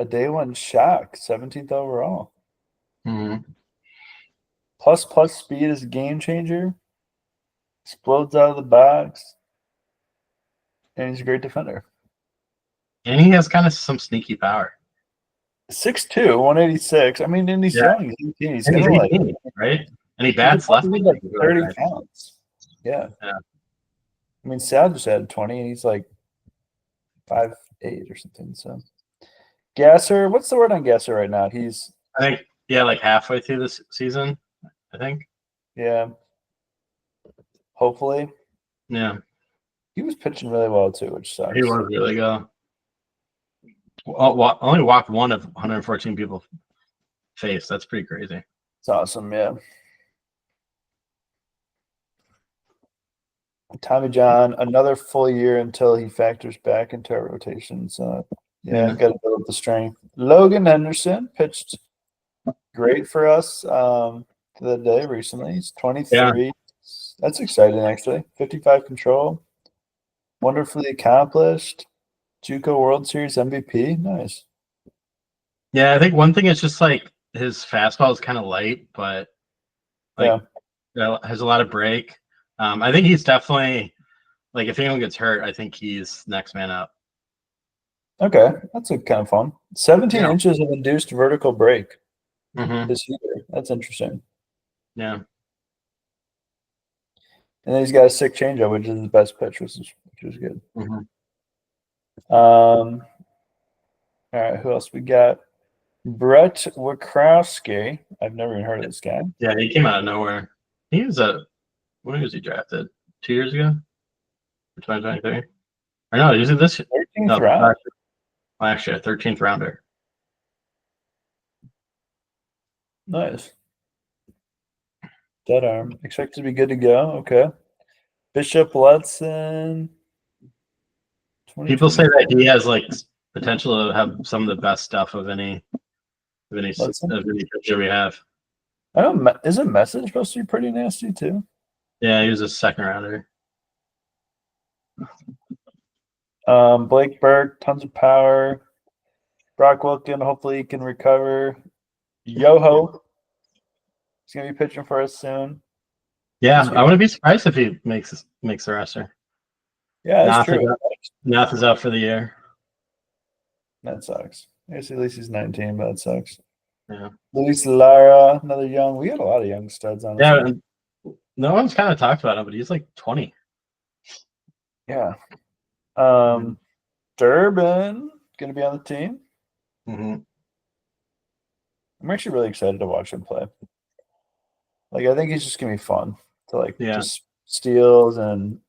day one shock, 17th overall. Mm-hmm. Plus speed is a game changer. Explodes out of the box. And he's a great defender. And he has kind of some sneaky power. 6'2", 186. I mean, and he's young. He's 18, right? And he bats left. Like 30 pounds. Yeah. I mean, Sal just had 20, and he's like 5'8" or something. So, Gasser, what's the word on Gasser right now? He's, I think, like halfway through this season, I think. Yeah. Hopefully. Yeah. He was pitching really well, too, which sucks. He was really good. Only walked one of 114 people face. That's pretty crazy. It's awesome, yeah. Tommy John, another full year until he factors back into our rotation. So, got to build up the strength. Logan Henderson pitched great for us the day recently. He's 23. Yeah. That's exciting, actually. 55 control. Wonderfully accomplished. JUCO World Series MVP. Nice. Yeah, I think one thing is just like his fastball is kind of light, but has a lot of break. I think he's definitely, like, if anyone gets hurt, I think he's next man up. Okay, that's a kind of fun. 17 inches of induced vertical break this year. That's interesting. Yeah. And then he's got a sick changeup, which is his best pitch, which is good. Mm-hmm. All right, who else we got? Brett Wakrowski. I've never even heard of this guy. Yeah, he came out of nowhere. He was when was he drafted? 2 years ago? 2023? Or no, usually this 13th round. Actually, a 13th rounder. Nice. Dead arm. Expected to be good to go. Okay. Bishop Letson. People say that he has like potential to have some of the best stuff of any pitcher we have. I don't. Isn't Message supposed to be pretty nasty too? Yeah, he was a second rounder. Blake Burke, tons of power. Brock Wilkin, hopefully he can recover. Yoho, he's gonna be pitching for us soon. Yeah, I wouldn't be surprised if he makes the roster. Yeah, that's true. Nath is out for the year. That sucks. I guess at least he's 19, but that sucks. Yeah. Luis Lara, another young. We had a lot of young studs on. Yeah, no one's kind of talked about him, but he's like 20. Yeah. Durbin gonna be on the team. Mm-hmm. I'm actually really excited to watch him play. Like, I think he's just gonna be fun to just steals and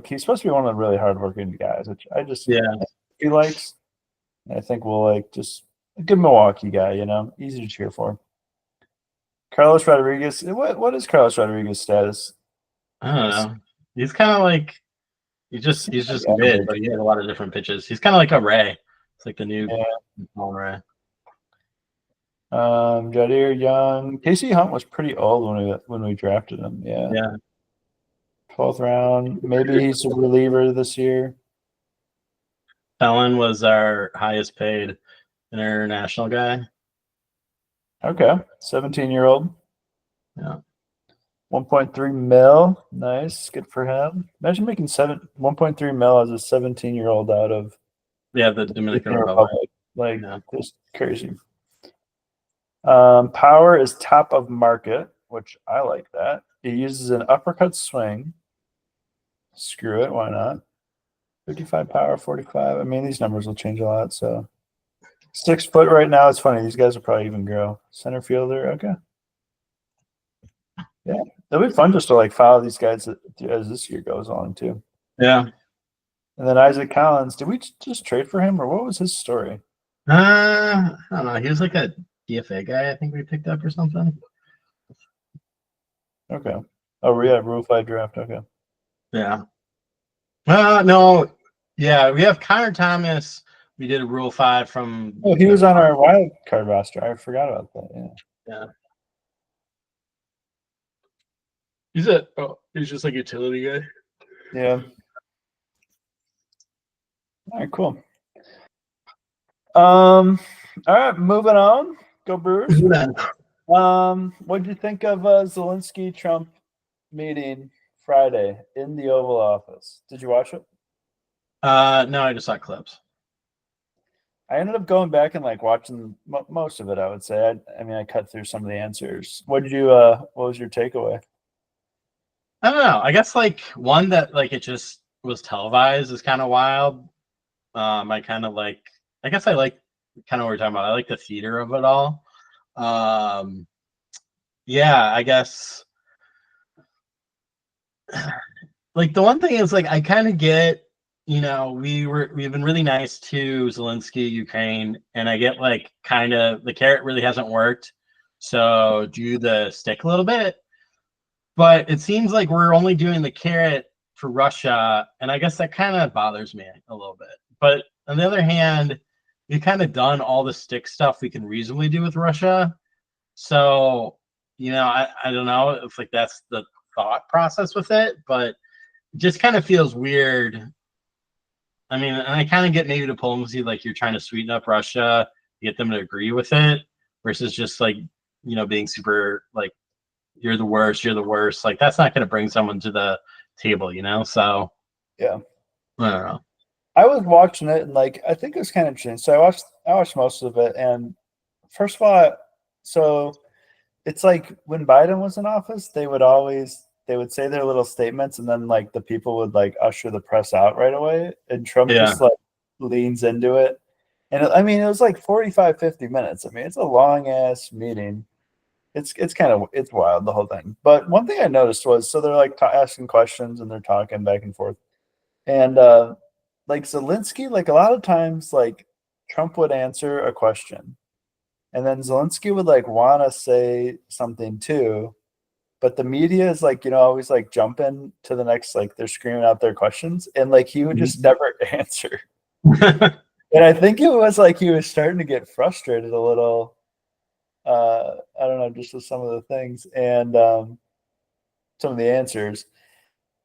he's supposed to be one of the really hardworking guys, which I just he likes. I think we'll just a good Milwaukee guy, easy to cheer for. Carlos Rodriguez. What is Carlos Rodriguez's status? I don't know. He's kind of like he's just mid, but he has a lot of different pitches. He's kind of like a Ray. It's like the new Ray. Jadir Young. Casey Hunt was pretty old when we drafted him. Yeah. 12th round. Maybe he's a reliever this year. Felon was our highest paid international guy. Okay. 17-year-old. Yeah. 1.3 mil. Nice. Good for him. Imagine making 1.3 mil as a 17-year-old out of The Dominican Republic. Like, Yeah. just crazy. Power is top of market, which I like that. He uses an uppercut swing. Screw it. Why not? 55 power, 45. I mean, these numbers will change a lot. So 6 foot right now. It's funny. These guys will probably even grow. Center fielder. Okay. Yeah. It'll be fun just to like follow these guys as this year goes on too. Yeah. And then Isaac Collins, did we just trade for him or what was his story? I don't know. He was like a DFA guy, I think we picked up or something. Okay. Oh, yeah, Rule 5 draft. Okay. Yeah. No. Yeah, we have Connor Thomas. We did a Rule 5 from. Oh, he was on our wild card roster. I forgot about that. Yeah. Yeah. He's just like a utility guy. Yeah. All right, cool. All right, moving on. Go Brewers. What did you think of Zelensky Trump meeting Friday in the Oval Office? Did you watch it? No, I just saw clips. I ended up going back and like watching most of it. I would say. I mean, I cut through some of the answers. What was your takeaway? I don't know. I guess like one that like it just was televised is kind of wild. I kind of like. I guess I like kind of what we're talking about. I like the theater of it all. Yeah, I guess. Like the one thing is like I kind of get, we've been really nice to Zelensky, Ukraine, and I get like kind of the carrot really hasn't worked, so do the stick a little bit. But it seems like we're only doing the carrot for Russia, and I guess that kind of bothers me a little bit. But on the other hand, we've kind of done all the stick stuff we can reasonably do with Russia. So, I don't know if like that's the thought process with it, but it just kind of feels weird. I mean, and I kind of get maybe diplomacy, like you're trying to sweeten up Russia, get them to agree with it, versus just like, being super like, you're the worst. Like that's not going to bring someone to the table, So Yeah, I don't know. I was watching it and like I think it was kind of interesting. So I watched most of it, and first of all, so it's like when Biden was in office, they would say their little statements, and then like the people would like usher the press out right away, and Trump just like leans into it, and I mean it was like 45, 50 minutes. I mean it's a long ass meeting. It's wild, the whole thing. But one thing I noticed was, so they're like asking questions and they're talking back and forth. And like Zelensky, like a lot of times, like Trump would answer a question and then Zelensky would like want to say something too. But the media is like, always like jumping to the next, like they're screaming out their questions. And like he would just never answer. And I think it was like he was starting to get frustrated a little. I don't know, just with some of the things and some of the answers.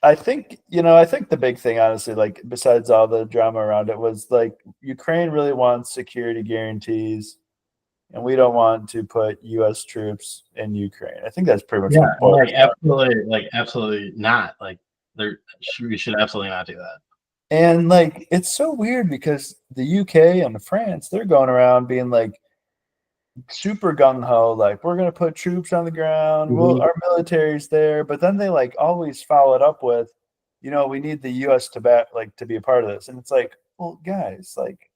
I think the big thing, honestly, like besides all the drama around it, was like Ukraine really wants security guarantees, and we don't want to put U.S. troops in Ukraine. I think that's pretty much absolutely not. Like we should absolutely not do that. And like it's so weird because the UK and France, they're going around being like super gung-ho, like we're gonna put troops on the ground, our military's there, but then they like always follow it up with, we need the US to be a part of this. And it's like, well, guys, like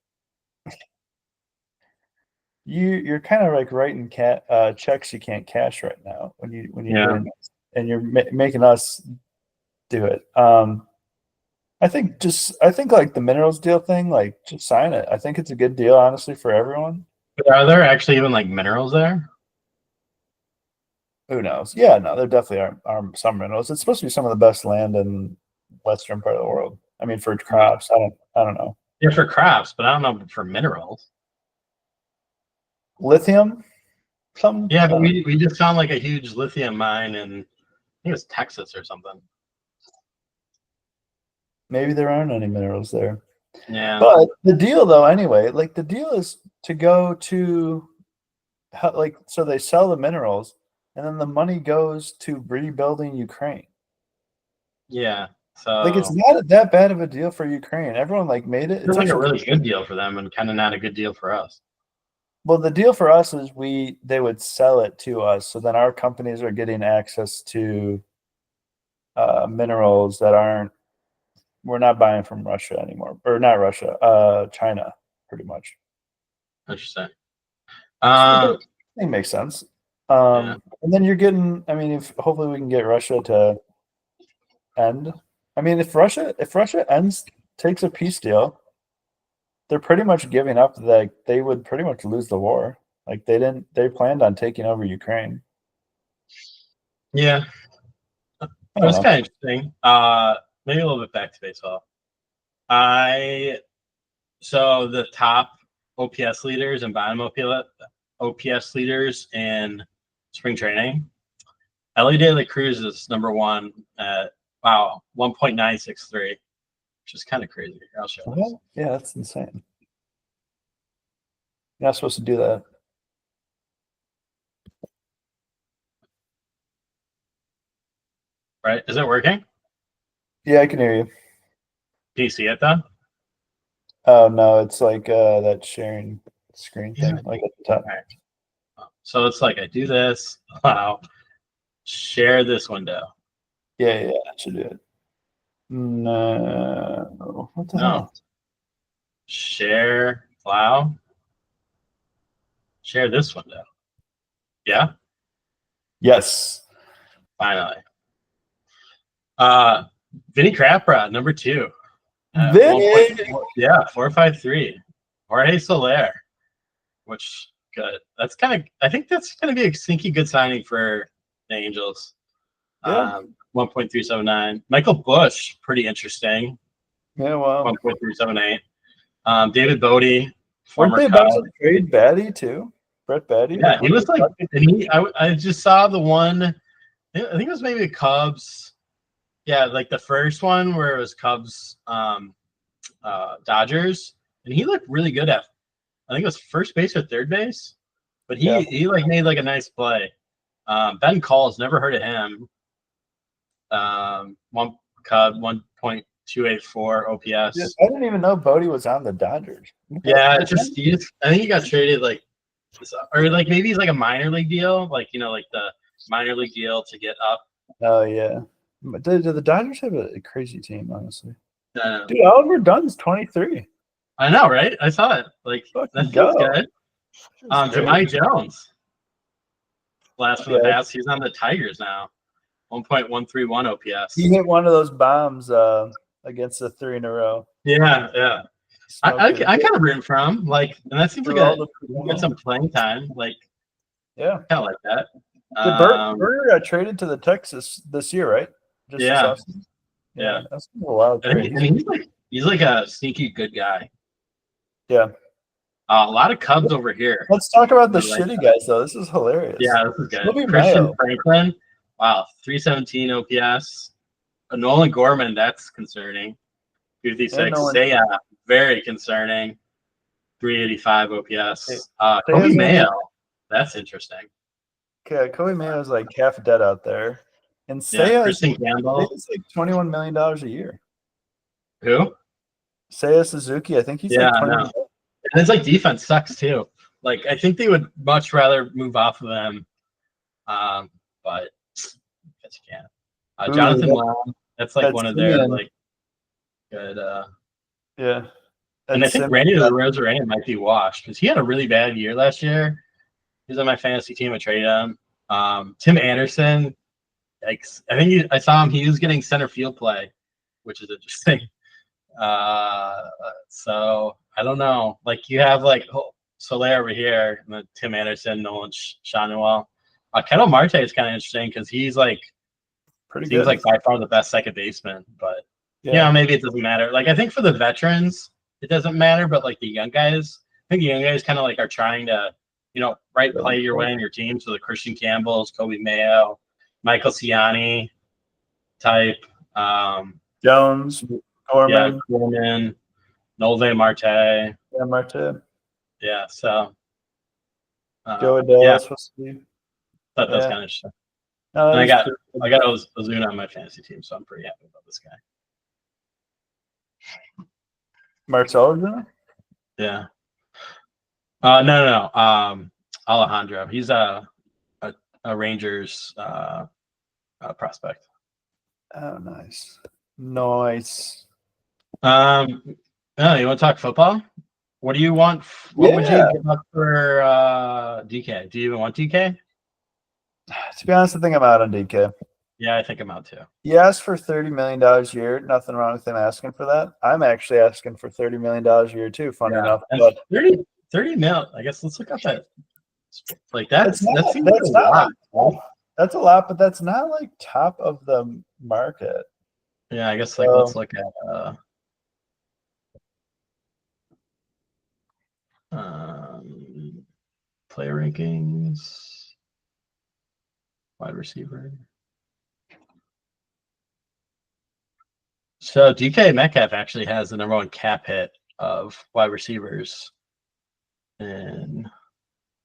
you're kind of like writing checks you can't cash right now when you're doing this, and you're making us do it. I think like the minerals deal thing, like just sign it. I think it's a good deal, honestly, for everyone. But are there actually even like minerals there? Who knows? Yeah, no, there definitely are some minerals. It's supposed to be some of the best land in western part of the world. I mean, for crops, I don't know. Yeah, for crops, but I don't know for minerals. Lithium, something. Yeah, but we just found like a huge lithium mine in I think it was Texas or something. Maybe there aren't any minerals there. Yeah. But the deal, though, anyway, like the deal is to go to, like, so they sell the minerals, and then the money goes to rebuilding Ukraine. Yeah. Like, it's So not that bad of a deal for Ukraine. Everyone like made it. it's like a really good deal for them and kind of not a good deal for us. Well, the deal for us is they would sell it to us, so then our companies are getting access to minerals that we're not buying from Russia anymore, or not Russia, China, pretty much. Interesting. So it makes sense. Yeah. And then you're getting, I mean, if hopefully we can get Russia to end. I mean, if Russia takes a peace deal, they're pretty much giving up. Like they would pretty much lose the war. Like they planned on taking over Ukraine. Yeah. I It don't was know. kind of interesting. Maybe a little bit back to baseball. So the top OPS leaders and bottom OPS leaders in spring training. Ellie De La Cruz is number one at 1.963, which is kind of crazy. I'll show this. Yeah, that's insane. You're not supposed to do that. Right? Is it working? Yeah, I can hear you. Do you see it though? Oh no, it's like that sharing screen thing, like at the top. All right. So it's like I do this. Wow. Share this window. Yeah, that should do it. No, what the hell? Share Wow. Share this window. Yeah. Yes. Finally. Vinny Crapra, number 2. Vinny! 453. Jorge Soler, which good. That's kind of. I think that's going to be a sneaky good signing for the Angels. Yeah. 1.379. Michael Bush, pretty interesting. Yeah, wow. 1.378. David Bodie, Weren't former they about Cub. to trade Batty too? Brett Batty? Yeah, he was like, and I just saw the one. I think it was maybe the Cubs. Yeah, like the first one where it was Cubs, Dodgers, and he looked really good at. I think it was first base or third base, but he like made like a nice play. Ben Calls, never heard of him. One Cub, 1.284 OPS. Yeah, I didn't even know Bodie was on the Dodgers. Yeah, I think he got traded like, or like maybe he's like a minor league deal, like like the minor league deal to get up. Oh yeah. Do the Dodgers have a crazy team, honestly? Dude, Oliver Dunn's 23. I know, right? I saw it. Like that feels good. Jahmai Jones, last from the past, he's on the Tigers now. 1.131 OPS. He hit one of those bombs against the 3 in a row. Yeah. I kind of root for him. Like, and that seems like get some playing time. Like, yeah, kind of like that. Burger got traded to the Texas this year, right? Yeah. That's a wild trade. And he's like a sneaky good guy. Yeah. A lot of Cubs over here. Let's talk about the shitty guys, though. This is hilarious. Yeah, this is good. Christian Franklin, 317 OPS. Nolan Gorman, that's concerning. 56. Seiya, very concerning. 385 OPS. Kobe Mayo, that's interesting. Okay, Kobe Mayo is like half dead out there. And Seiya is like $21 million a year. Who? Seiya Suzuki, I think he's like 20 million. And it's like defense sucks too. Like I think they would much rather move off of them. But I guess you can't. Jonathan Long, that's like one of their like good yeah. And I think Randy Arozarena might be washed because he had a really bad year last year. He was on my fantasy team. I traded him. Tim Anderson, like I think I saw him. He was getting center field play, which is interesting. So I don't know. Like you have like Soler over here, and then Tim Anderson, Nolan Schanuel. Ketel Marte is kind of interesting because he's like pretty seems good. Like by far the best second baseman. But maybe it doesn't matter. Like I think for the veterans, it doesn't matter. But like the young guys, I think the young guys kind of like are trying to, play your way in your team. So the Christian Campbells, Kobe Mayo, Michael Ciani type. Jones, Gorman, Gorman, Nolde Marte. yeah, Marte, Yeah, so Joey yeah, Dallas was the thought that was yeah. kind of interesting. No, that And was pretty I good. got Ozuna on my fantasy team, so I'm pretty happy about this guy. Marcelo, isn't it? Yeah. No. Alejandro. He's a Rangers prospect. Oh, nice. Nice. Oh, you want to talk football? What do you want? What would you Yeah. give up for DK? Do you even want DK? To be honest, I think I'm out on DK. Yeah, I think I'm out too. He asked for $30 million a year. Nothing wrong with him asking for that. I'm actually asking for $30 million a year too, funny enough. And But 30 mil, I guess let's look up that. Like that seems like a that's lot. not that's a lot, but that's not like top of the market. Yeah, I guess let's look at player rankings, wide receiver. So DK Metcalf actually has the number one cap hit of wide receivers in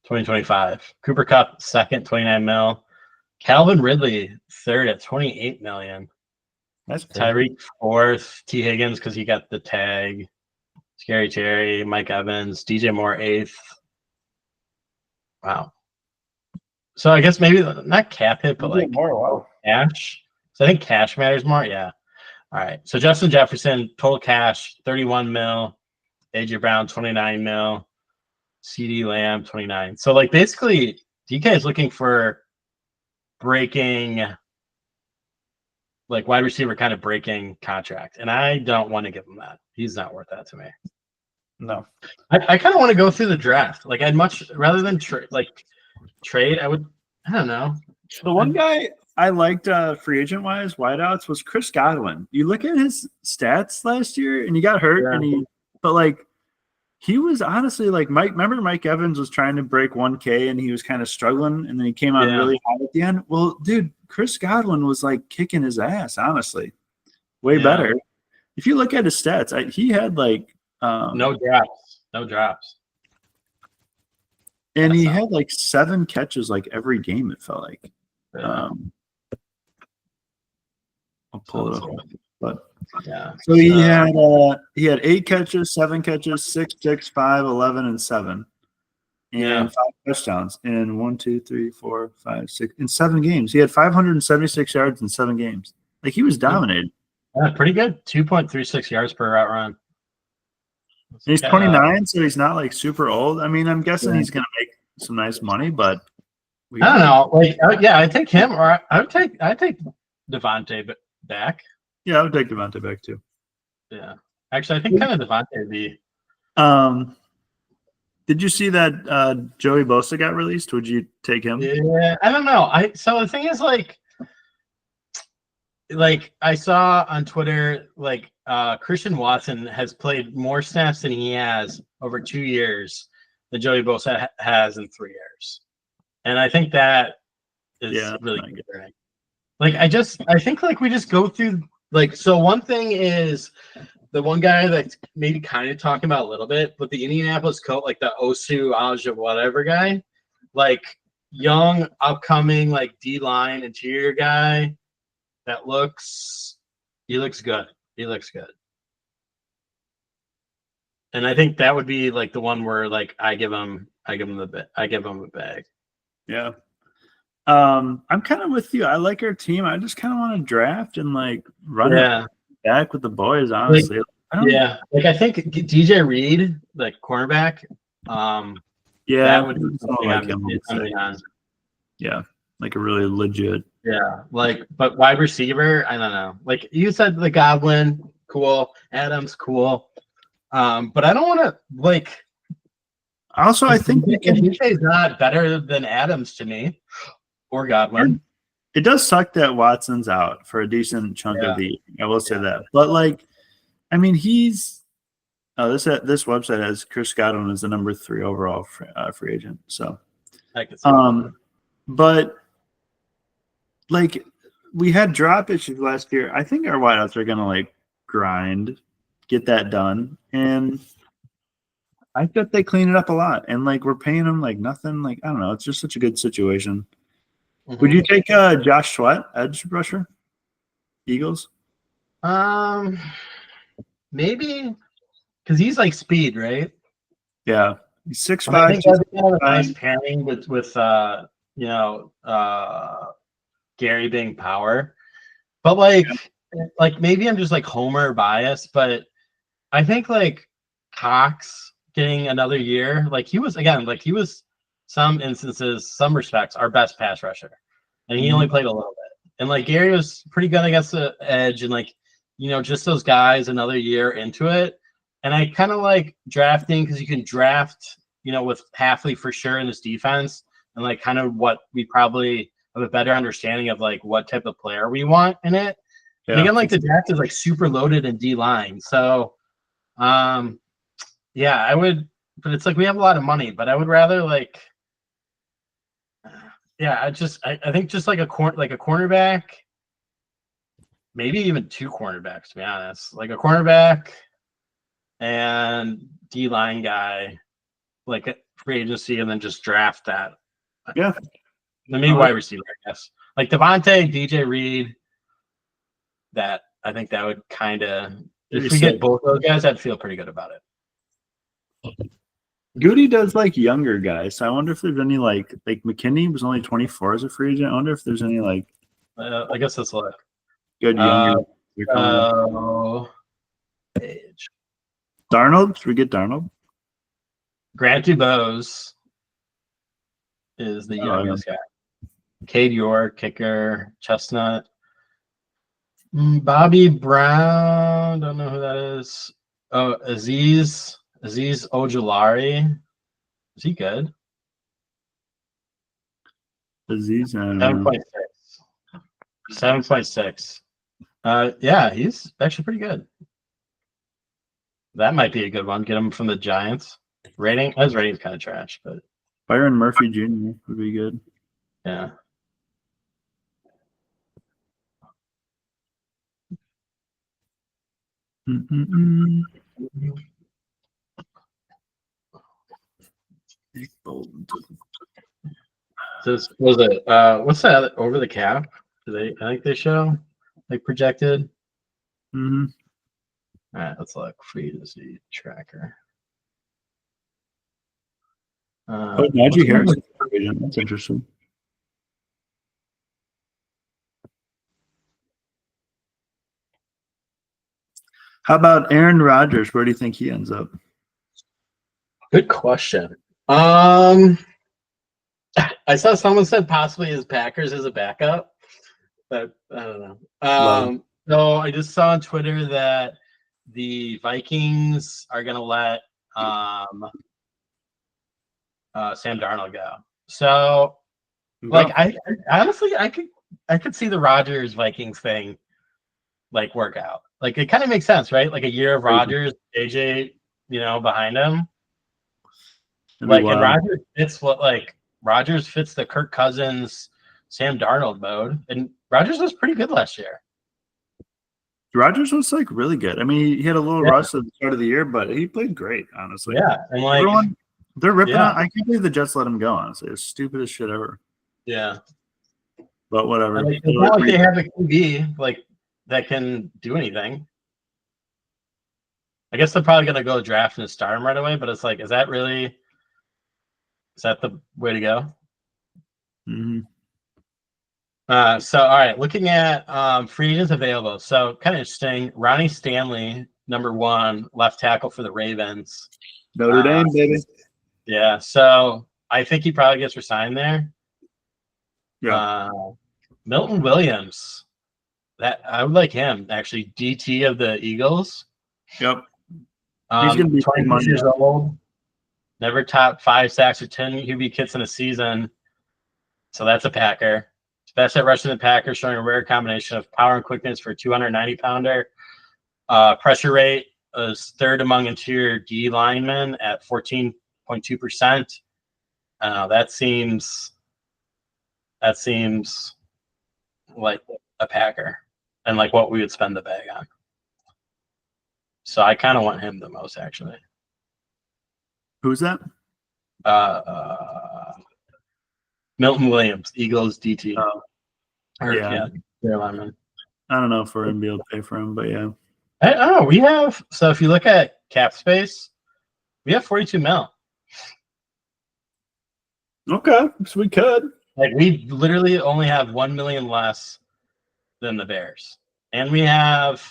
2025. Cooper Kupp second, 29 mil. Calvin Ridley third at 28 million. That's crazy. Tyreek fourth. T Higgins because he got the tag. Scary Terry, Mike Evans, DJ Moore eighth. Wow. So I guess maybe not cap hit, but like more. Wow. cash. So I think cash matters more. Yeah. All right. So Justin Jefferson, total cash, 31 mil. AJ Brown, 29 mil. CD Lamb, 29. So like basically DK is looking for breaking, like wide receiver kind of breaking contract. And I don't want to give him that. He's not worth that to me. No. I kind of want to go through the draft. Like I'd much rather than trade, I don't know. The one guy I liked free agent wise, wideouts, was Chris Godwin. You look at his stats last year and he got hurt but like he was honestly like remember Mike Evans was trying to break 1K and he was kind of struggling and then he came on really high at the end. Well, dude, Chris Godwin was like kicking his ass, honestly. Way better. If you look at his stats, he had like no drops. And he had like 7 catches like every game, it felt like. Yeah. I'll pull it up. But yeah. So he had 8 catches, 7 catches, 6, 6, 5, 11, and 7. And 5 touchdowns in 1, 2, 3, 4, 5, 6 in 7 games. He had 576 yards in 7 games. Like he was dominated. Yeah, pretty good. 2.36 yards per route run. And he's 29, so he's not like super old. I mean, I'm guessing he's gonna make some nice money, but I don't know. Like, I'd take him, or I'd take Devontae back. Yeah, I would take Devontae back too. Yeah, actually, I think kind of Devontae would be. Did you see that Joey Bosa got released? Would you take him? Yeah, I don't know. So the thing is, like I saw on Twitter, like Christian Watson has played more snaps than he has over 2 years than Joey Bosa has in 3 years, and I think that is really concerning. Like I think like we just go through like, so one thing is the one guy that's maybe kind of talking about a little bit, but the Indianapolis coach, like the Osu Aja whatever guy, like young upcoming like D-line interior guy that looks good. He looks good. And I think that would be like the one where like I give him a bag. Yeah. I'm kind of with you. I like our team. I just kind of want to draft and like run it back with the boys, honestly. Like I think DJ Reed, like cornerback, that would be something on. Yeah, like a really legit. Yeah, like, but wide receiver, I don't know. Like you said, the Godwin, cool. Adams, cool. But I don't want to like. Also, I think DJ is not better than Adams to me, or Godwin. It does suck that Watson's out for a decent chunk of the year. I will say that, but like, I mean, he's. Oh, this website has Chris Godwin as the number 3 overall free agent. So, I can see but like we had drop issues last year. I think our wideouts are gonna like grind, get that done, and I bet they clean it up a lot. And like we're paying them like nothing. Like I don't know. It's just such a good situation. Would you take Josh Sweat, edge rusher, Eagles? Maybe because he's like speed, right? Yeah, he's 6'5". I think that'd be kind of a nice pairing with Gary being power. But like maybe I'm just like Homer biased, but I think like Cox getting another year, like he was some instances, some respects, our best pass rusher. And he only played a little bit. And like Gary was pretty good against the edge and like, just those guys another year into it. And I kind of like drafting because you can draft, with Halfley for sure in this defense and like kind of what we probably have a better understanding of like what type of player we want in it. Yeah. And again, like the draft is like super loaded in D line. So yeah, I would, but it's like we have a lot of money, but I would rather like I think just like a cornerback, maybe even two cornerbacks, to be honest. Like a cornerback and D line guy, like a free agency, and then just draft that. Yeah. Then maybe wide receiver, I guess. Like Devontae, DJ Reed, that I think that would kind of, if we get both those guys, I'd feel pretty good about it. Goody does like younger guys. So I wonder if there's any like McKinney was only 24 as a free agent. I wonder if there's any like I guess that's like good younger. Age. Darnold? Should we get Darnold? Grant Dubose is the youngest guy. Cade York, kicker, Chestnut. Bobby Brown, don't know who that is. Oh, Aziz Ojulari. Is he good? Aziz, 7.6. 7.6. Yeah, he's actually pretty good. That might be a good one. Get him from the Giants. His rating's kind of trash, but Byron Murphy Jr. would be good. Yeah. Nick Bolton. Was it what's that over the cap? I think they show like projected. Mm-hmm. All right, let's look. Free agency tracker. Najee Harris. That's interesting. How about Aaron Rodgers? Where do you think he ends up? Good question. I saw someone said possibly his Packers as a backup, but I don't know. No, I just saw on Twitter that the Vikings are going to let Sam Darnold go. So, like, I honestly, I could see the Rodgers Vikings thing like work out. Like, it kind of makes sense, right? Like a year of Rodgers, AJ, behind him. Like, and Rodgers fits the Kirk Cousins, Sam Darnold mode, and Rodgers was pretty good last year. Rodgers was like really good. I mean, he had a little rust at the start of the year, but he played great, honestly. Yeah, and like they're ripping out. I can't believe the Jets let him go. Honestly, it's stupid as shit ever. Yeah, but whatever. It's not like they have a QB like that can do anything. I guess they're probably gonna go draft and start him right away, but it's like, is that the way to go? Mm-hmm. So all right, looking at free agents available. So kind of interesting. Ronnie Stanley, number 1 left tackle for the Ravens. Notre Dame, baby. Yeah, so I think he probably gets resigned there. Yeah. Milton Williams, that I would like him actually. DT of the Eagles. Yep. He's gonna be 26 years old. Never topped 5 sacks or 10 QB kits in a season. So that's a Packer. Best at rushing the Packers, showing a rare combination of power and quickness for a 290-pounder. Pressure rate is 3rd among interior D linemen at 14.2%. That seems like a Packer and like what we would spend the bag on. So I kind of want him the most, actually. Who's that? Milton Williams, Eagles DT. Oh, yeah. Carolina. I don't know if we're going to be able to pay for him, but yeah. I don't know. We have, so if you look at cap space, we have 42 mil. Okay, so we could. Like, we literally only have 1 million less than the Bears. And we have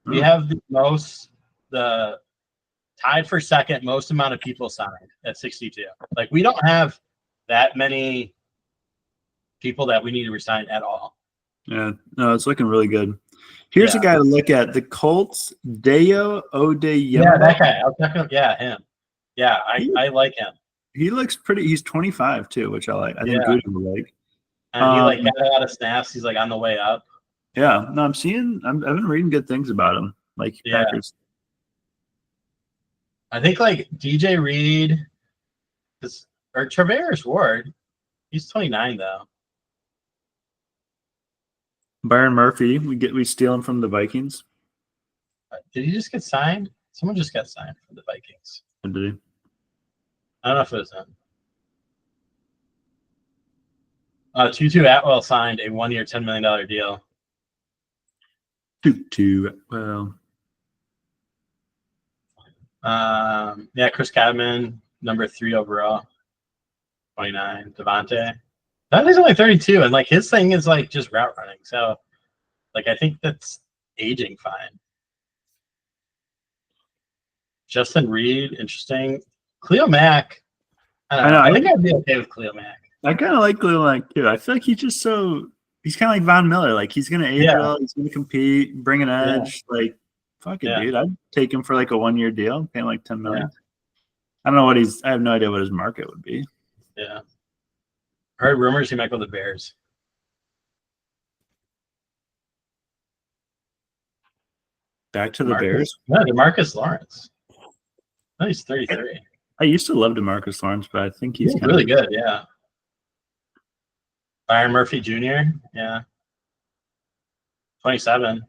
the tied for second most amount of people signed at 62. Like, we don't have that many people that we need to resign at all. Yeah, no, it's looking really good. Here's a guy to look at: the Colts, Dayo Odeyemo. Yeah, that guy. Him. Yeah, I like him. He looks pretty. He's 25 too, which I like. I think Goody will like. And he got a lot of snaps. He's like on the way up. Yeah, no, I've been reading good things about him. Like Packers. I think like DJ Reed, or Traveris Ward. He's 29 though. Byron Murphy, we steal him from the Vikings. Did he just get signed? Someone just got signed for the Vikings. Did he? I don't know if it was him. Tutu Atwell signed a 1-year, $10 million deal. Tutu Atwell. Chris Cadman, number 3 overall, 29. Devontae. That is only 32, and like his thing is like just route running. So, like I think that's aging fine. Justin Reed, interesting. Cleo Mack. I think I'd be okay with Cleo Mack. I kind of like Cleo Mack too. I feel like he's just he's kind of like Von Miller. Like he's gonna age well. He's gonna compete, bring an edge. Yeah. Like fuck it, dude. I'd take him for like a 1-year deal, pay him like $10 million. Yeah. I don't know I have no idea what his market would be. Yeah. I heard rumors he might go to the Bears. Back to the Bears? No, DeMarcus Lawrence. No, he's 33. I used to love DeMarcus Lawrence, but I think he's really good, yeah. Byron Murphy Jr., yeah. 27.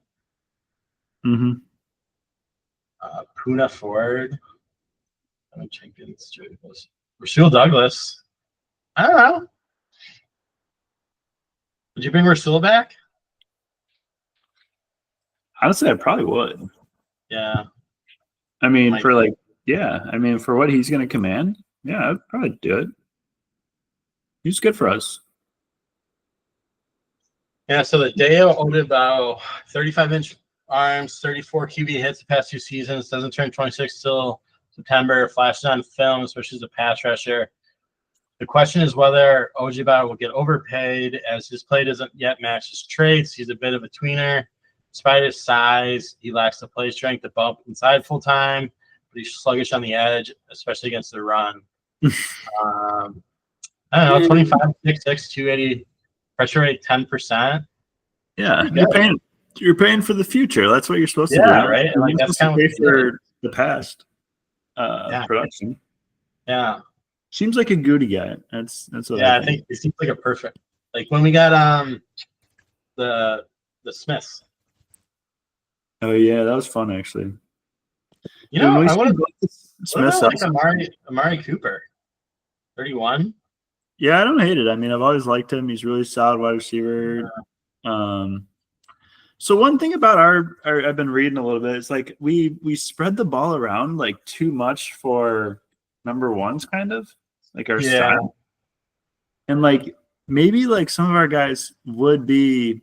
Mm-hmm. Puna Ford. Rasul Douglas. I don't know. Would you bring Rasul back? Honestly, I probably would. Yeah. I mean, for what he's going to command, yeah, I'd probably do it. He's good for us. Yeah, so the Dayo Odeyemo, 35-inch arms, 34 QB hits the past 2 seasons, doesn't turn 26 till September, flashes on film, especially as a pass rusher. The question is whether Odeyemo will get overpaid, as his play doesn't yet match his traits. He's a bit of a tweener. Despite his size, he lacks the play strength to bump inside full time, but he's sluggish on the edge, especially against the run. I don't know, 25, 6'6", 280, pressure rate 10%. Yeah, you're paying for the future. That's what you're supposed to do. Yeah, right. Like, that's kind of pay for the past production. Yeah. Seems like a Goody guy. That's what I think it seems like a perfect. Like when we got the Smiths. Oh yeah, that was fun actually. You know, I would have like Amari Cooper, 31. Yeah, I don't hate it. I mean, I've always liked him. He's really solid wide receiver. So one thing about our I've been reading a little bit. It's like we spread the ball around like too much for number ones, kind of like our style. And like maybe like some of our guys would be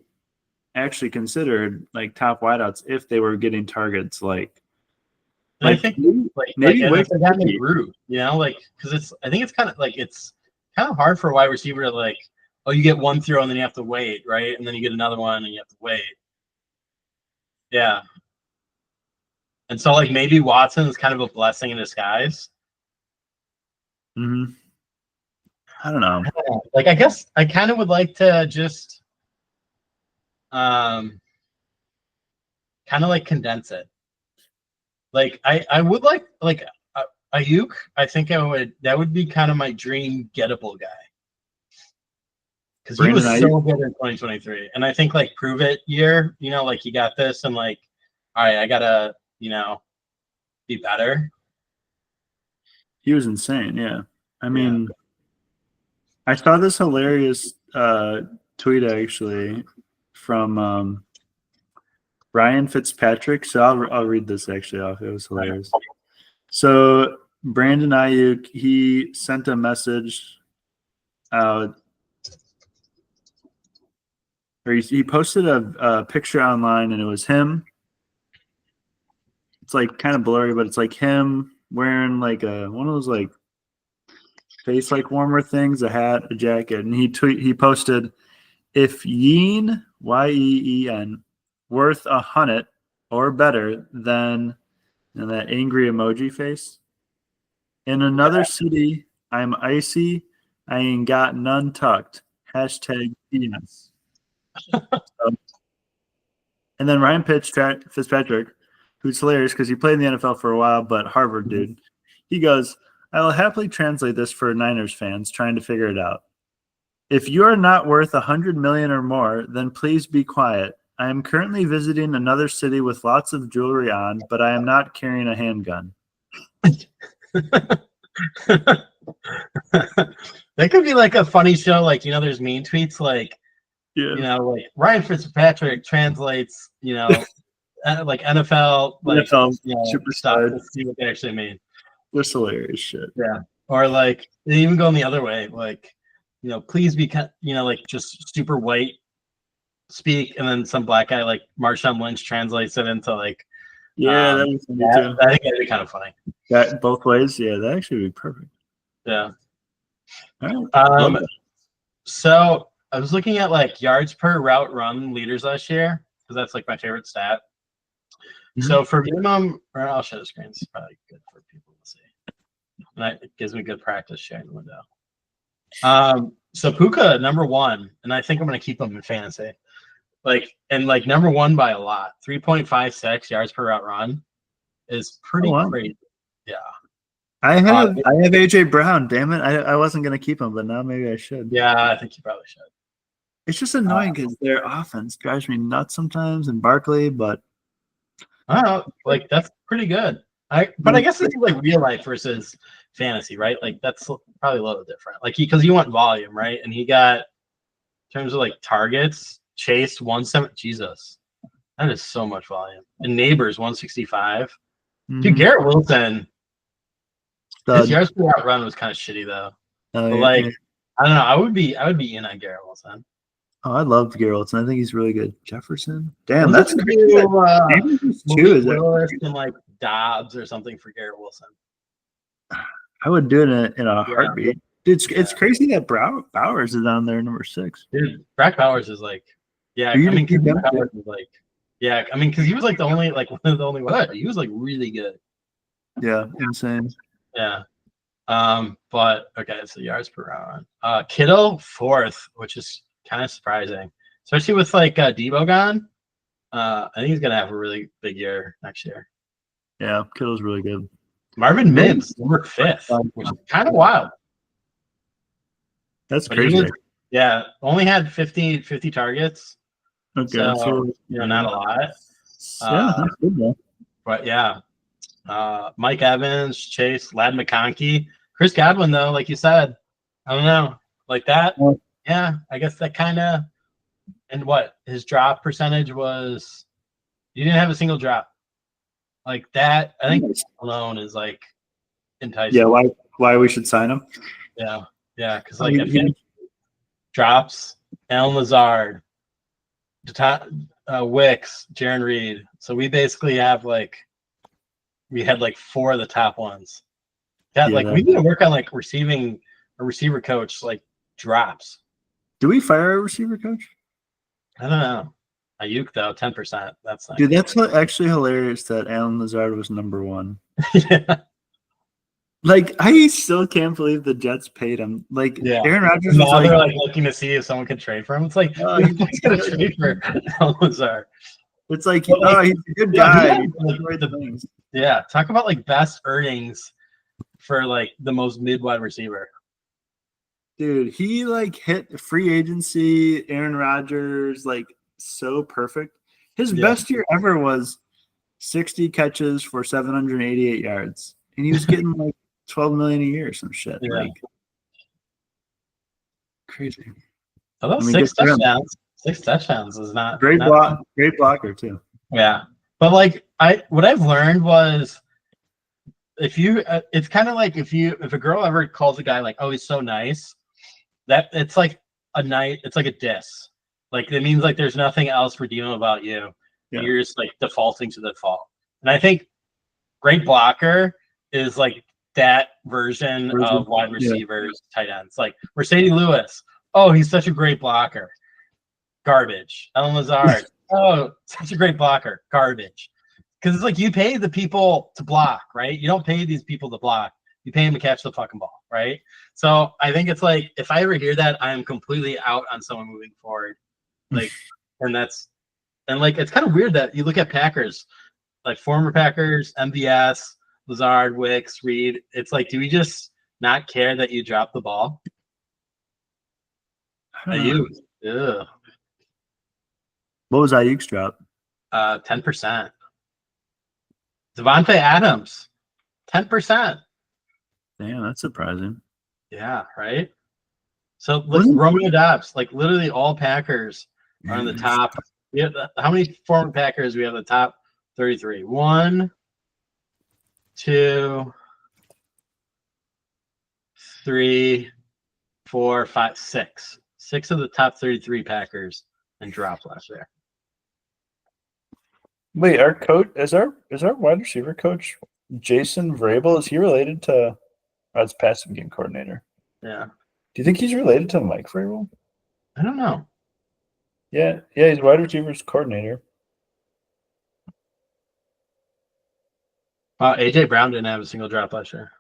actually considered like top wideouts if they were getting targets I think maybe group, you know, like because I think it's kind of hard for a wide receiver to like, oh, you get one throw and then you have to wait, right? And then you get another one and you have to wait. Yeah. And so like maybe Watson is kind of a blessing in disguise. Mm-hmm. I don't know. Like I guess I kind of would like to just kind of like condense it. Like I would like Ayuk. I think that would be kind of my dream gettable guy, because he was so good in 2023, and I think like prove it year, you know, like you got this, and like, all right, I gotta, you know, be better. He was insane. Yeah. I mean, I saw this hilarious tweet actually from Ryan Fitzpatrick. So I'll read this actually off. It was hilarious. So Brandon Ayuk, he sent a message out, or he posted a picture online, and it was him. It's like kind of blurry, but it's like him wearing like one of those like face like warmer things, a hat, a jacket, and he posted, "If Yeen Yeen worth 100 or better than," and that angry emoji face. "In another city, I'm icy. I ain't got none tucked. Hashtag PS." And then Ryan Fitzpatrick, who's hilarious because he played in the NFL for a while, but Harvard dude, he goes, "I will happily translate this for Niners fans trying to figure it out. If you are not worth 100 million or more, then please be quiet. I am currently visiting another city with lots of jewelry on, but I am not carrying a handgun." That could be like a funny show. Like, there's mean tweets like, like Ryan Fitzpatrick translates, like NFL, like NFL super stuff. Let's see what they actually mean. That's hilarious shit. Yeah. Or like they even go in the other way, like, please be, like just super white speak, and then some black guy like Marshawn Lynch translates it into like, that was funny too. I think that'd be kind of funny. That both ways, that actually would be perfect. Yeah. All right. So I was looking at like yards per route run leaders last year because that's like my favorite stat. Mm-hmm. So for minimum, or I'll share the screen. It's probably good for people to see. And it gives me good practice sharing the window. So Puka number 1, and I think I'm going to keep him in fantasy. Like number 1 by a lot. 3.56 yards per route run is pretty crazy. Yeah. I have AJ Brown. Damn it! I wasn't gonna keep him, but now maybe I should. Yeah, I think you probably should. It's just annoying because their offense drives me nuts sometimes, and Barkley. But I don't know, like that's pretty good. But I guess it's like real life versus fantasy, right? Like that's probably a little different. Like because you want volume, right? And he got, in terms of like targets, Chase 170. Jesus, that is so much volume. And Neighbors 165. Dude, Garrett Wilson. His yards per route run was kind of shitty though. But like, I don't know. I would be in on Garrett Wilson. Oh, I love Garrett Wilson. I think he's really good. Jefferson. Damn, that's crazy. Willis and like Dobbs or something for Garrett Wilson. I would do it in a heartbeat. Dude, it's crazy that Bowers is on there, number 6. Dude, Brock Bowers is like, I mean, Bowers is like, because he was like one of the only ones. He was like really good. Yeah, insane. Yeah. But okay, so yards per round. Kittle 4th, which is kind of surprising, especially with like Debo gone. I think he's gonna have a really big year next year. Yeah, Kittle's really good. Marvin Mims, number 5th, which is kind of wild. That's crazy. Only had 50 targets. Okay, so not a lot. That's good though. But Mike Evans, Chase, Ladd McConkey, Chris Godwin though, like you said, I don't know, like that. Yeah, I guess that kind of. And what his drop percentage was, you didn't have a single drop. Like that, I think alone is like enticing. Yeah, why we should sign him? Yeah, because like I think drops, Allen Lazard, Wicks, Jaron Reed. So we basically have we had 4 of the top ones. We need to work on receiving a receiver coach drops. Do we fire a receiver coach? I don't know. Ayuk though, 10%. That's dude. That's actually hilarious that Allen Lazard was number 1. Yeah. I still can't believe the Jets paid him. Aaron Rodgers was they're looking to see if someone can trade for him. It's like, who's going to trade for Allen Lazard? It's like, he's a good guy. Yeah, talk about best earnings for the most mid-wide receiver. Dude, he hit free agency, Aaron Rodgers, so perfect. His best year ever was 60 catches for 788 yards, and he was getting like 12 million a year or some shit. Yeah. Like crazy. Although I mean, six good for him. touchdowns is not Great not great blocker too. Yeah, but like what I've learned was if you, it's kind of like if a girl ever calls a guy like, oh, he's so nice, that it's like it's like a diss. Like it means like there's nothing else redeemable about you. Yeah. You're just like defaulting to the default. And I think great blocker is like that version of wide receivers, tight ends. Like Mercedes Lewis, oh, he's such a great blocker. Garbage. Ellen Lazard, oh, such a great blocker. Garbage. Because it's like you pay the people to block, right? You don't pay these people to block. You pay them to catch the fucking ball, right? So I think it's like if I ever hear that, I am completely out on someone moving forward. Like, and like it's kind of weird that you look at Packers, like former Packers, MVS, Lazard, Wicks, Reed. It's like, do we just not care that you drop the ball? Ayuk, ugh. What was Ayuk's drop? 10%. Devontae Adams, 10%. Damn, that's surprising. Yeah, right. So look, Romeo Dobbs, like literally all Packers are in the top. How many former Packers we have in the top 33? 1, 2, 3, 4, 5, 6. 6 of the top 33 Packers and dropped last year. Wait, our coach is our wide receiver coach Jason Vrabel. Is he related to as passing game coordinator? Yeah. Do you think he's related to Mike Vrabel? I don't know. Yeah, he's wide receivers coordinator. AJ Brown didn't have a single drop last year.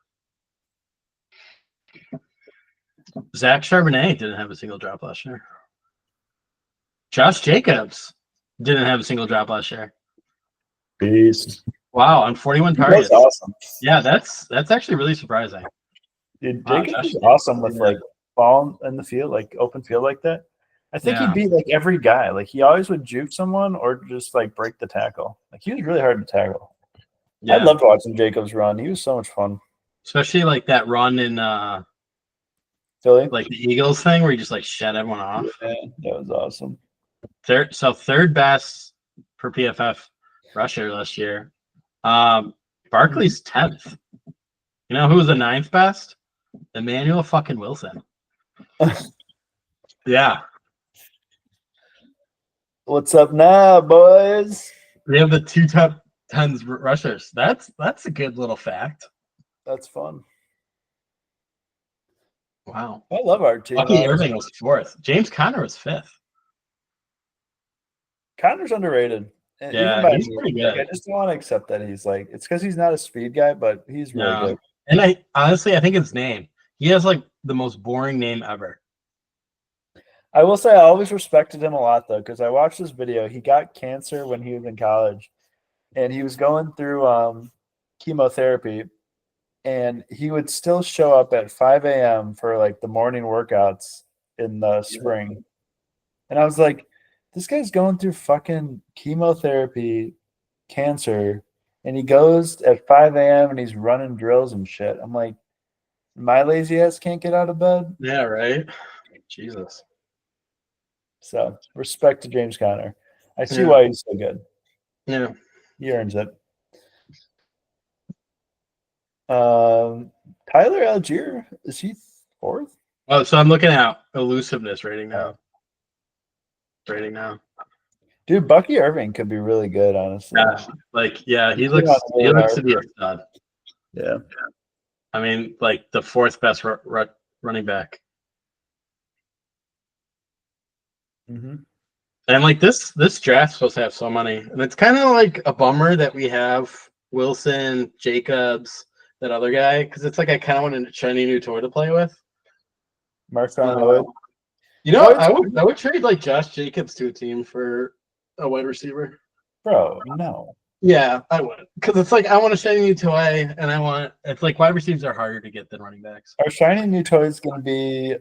Zach Charbonnet didn't have a single drop last year. Josh Jacobs didn't have a single drop last year. Beast. Wow, on 41 targets. That's awesome. Yeah, that's actually really surprising. Dude, Jacobs is awesome with like ball in the field, like open field like that. I think he beat like every guy. Like he always would juke someone or just like break the tackle. Like he was really hard to tackle. Yeah. I loved watching Jacobs run. He was so much fun. Especially like that run in Philly, like the Eagles thing where he just like shut everyone off. Yeah, that was awesome. Third best per PFF rusher last year. Barkley's 10th. You know who was the 9th best? Emmanuel fucking Wilson. Yeah. What's up now, boys? We have the 2 top 10s rushers. That's a good little fact. That's fun. Wow. I love our team. Bucky Irving was 4th. James Conner was 5th. Conner's underrated. Yeah, he's pretty good. Like, I just don't want to accept that he's like it's because he's not a speed guy, but he's really good. And I think his name. He has like the most boring name ever. I will say I always respected him a lot though, because I watched this video. He got cancer when he was in college, and he was going through chemotherapy, and he would still show up at 5 a.m. for like the morning workouts in the spring. And I was like, this guy's going through fucking chemotherapy, cancer, and he goes at 5 a.m. and he's running drills and shit. I'm like, my lazy ass can't get out of bed. Yeah, right. Jesus. So respect to James Conner. I see why he's so good. Yeah. He earns it. Tyler Algier, is he 4th? Oh, so I'm looking at elusiveness rating now. Dude, Bucky Irving could be really good, honestly. Yeah, he looks to be a stud. Yeah. I mean, like the 4th best running back. Mm-hmm. And like this draft's supposed to have so many, and it's kind of like a bummer that we have Wilson, Jacobs, that other guy, because it's like I kind of want a shiny new toy to play with. Marshawn Lloyd. You know, I would trade like Josh Jacobs to a team for a wide receiver. Bro, no. Yeah, I would, because it's like I want a shiny new toy, and it's like wide receivers are harder to get than running backs. Our shiny new toy is going to be.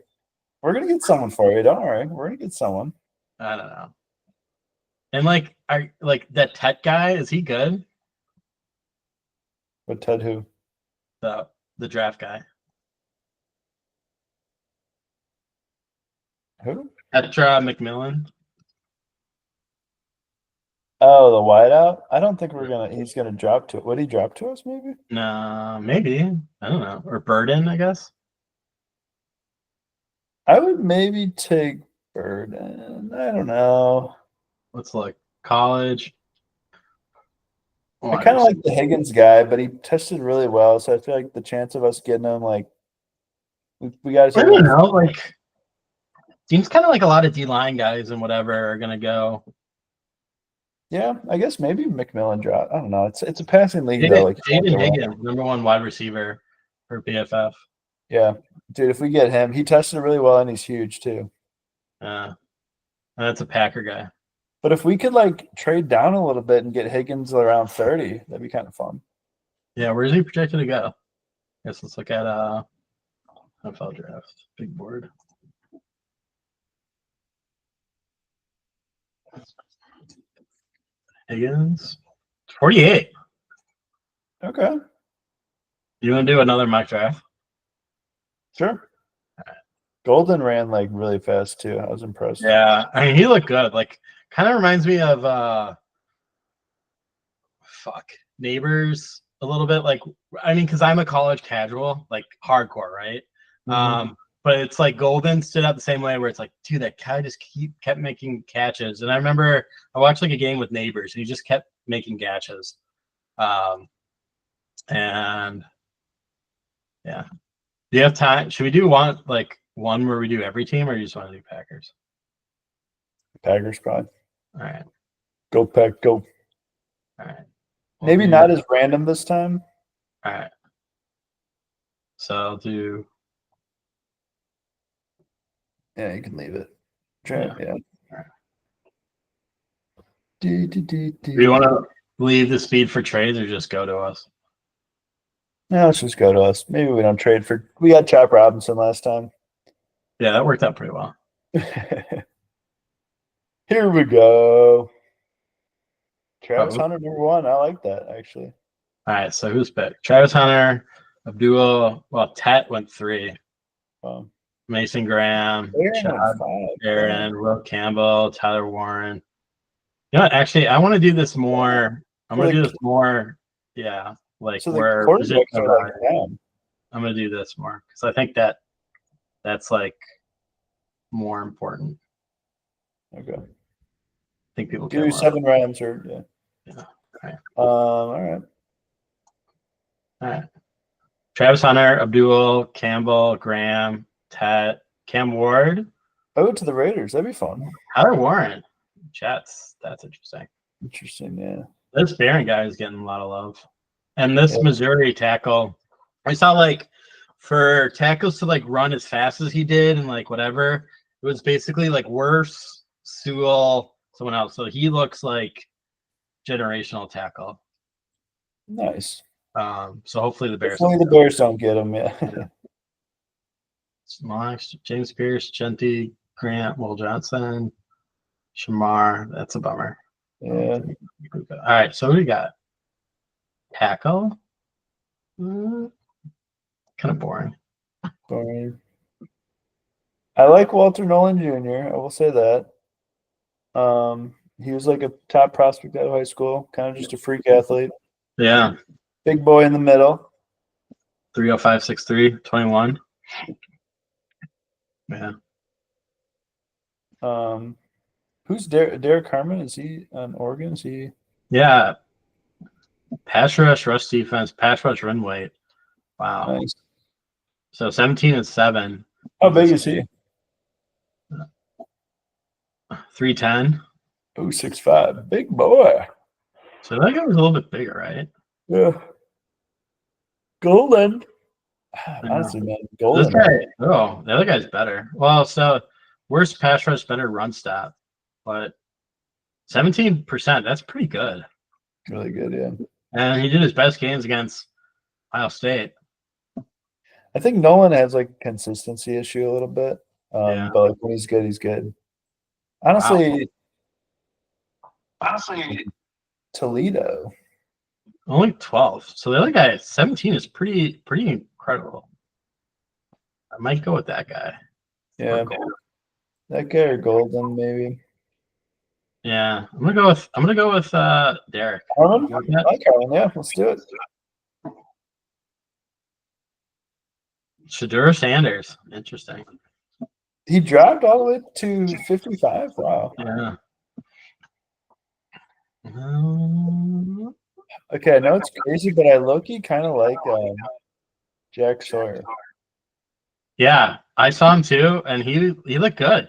We're going to get someone for you. Don't worry. We're going to get someone. I don't know. And like that Tech guy, is he good? With Ted who? The draft guy. Who? Petra McMillan. Oh, the wideout. I don't think he's gonna drop to it. Would he drop to us? Maybe. No, maybe. I don't know. Or Burden, I guess. I would maybe take Burden. I don't know. Let's look. College. I kind of like the Higgins guy, but he tested really well, so I feel like the chance of us getting him, like, we got to. I don't know. Like, seems kind of like a lot of D-line guys and whatever are gonna go. Yeah, I guess maybe McMillan drop. I don't know. It's a passing league though. Like Jaden Higgins, #1 wide receiver for PFF. Yeah, dude. If we get him, he tested really well and he's huge too. That's a Packer guy. But if we could like trade down a little bit and get Higgins around 30, that'd be kind of fun. Yeah, where's he projected to go? I guess let's look at NFL draft big board. Higgins, 48. Okay, You want to do another mock draft? sure. Golden ran like really fast too. I was impressed. Yeah, I mean he looked good. Like, kind of reminds me of Neighbors a little bit. Like, I mean, because I'm a college casual, like hardcore, right? Mhm. But it's like Golden stood out the same way, where it's like, dude, that guy just kept making catches. And I remember I watched like a game with Neighbors, and he just kept making catches. And yeah, do you have time? Should we do one where we do every team, or you just want to do Packers? Packers probably. All right, Go Pack, go. all right. Maybe not as random this time. All right. So I'll do. Yeah, you can leave it. Yeah. Right. Do you want to leave the speed for trades or just go to us? No, let's just go to us. Maybe we don't trade for. We got Chop Robinson last time. Yeah, that worked out pretty well. Here we go. Travis Hunter, #1. I like that, actually. All right, so who's picked? Travis Hunter, Abdul. Well, Tet went 3. Mason Graham, Aaron, Will Campbell, Tyler Warren. You know what? Actually, I want to do this more. I'm going to do this more. Yeah, like so where positions are like down. I'm going to do this more because I think that's like more important. Okay. I think people do 7 rounds or yeah. Okay. All right. All right. Travis Hunter, Abdul, Campbell, Graham, Tet, Cam Ward. Oh, to the Raiders. That'd be fun. Tyler Warren. Jets. That's interesting. Interesting, yeah. This Barron guy is getting a lot of love. And this Missouri tackle, I saw like for tackles to like run as fast as he did and like whatever, it was basically like worse Sewell, someone else. So he looks like generational tackle. Nice. So hopefully the Bears. Hopefully the Bears don't get him. Yeah. Smosh, James Pierce, Genty, Grant, Will Johnson, Shamar. That's a bummer. Yeah. All right. So who do we got? Tackle. Kind of boring. Boring. I like Walter Nolan Jr. I will say that. He was like a top prospect out of high school, kind of just a freak athlete. Yeah. Big boy in the middle. 305, 6'3", 21. Yeah. Who's Derek Harmon? Is he on Oregon? Is he? Yeah. Pass rush defense, pass rush run weight. Wow. Nice. So 17 and 7. How big is he? 310. Oh, 6'5". Big boy. So that guy was a little bit bigger, right? Yeah. Golden. Honestly, man, Golden. This guy, the other guy's better. Well, so worst pass rush, better run stop. But 17%, that's pretty good. Really good, yeah. And he did his best games against Ohio State. I think Nolan has like a consistency issue a little bit. Yeah. But like when he's good, he's good. Honestly, Honestly, Toledo. Only 12. So the other guy at 17 is pretty incredible. I might go with that guy. Yeah, Or gold. that guy or Golden maybe. Yeah, I'm gonna go with Derek. Harlan? You I like that? like Harlan. Yeah, let's do it. Shedeur Sanders. Interesting. He dropped all the way to 55. Wow. Yeah. Okay, I know it's crazy, but I low-key kind of like Jack Sawyer. Yeah, I saw him too, and he looked good.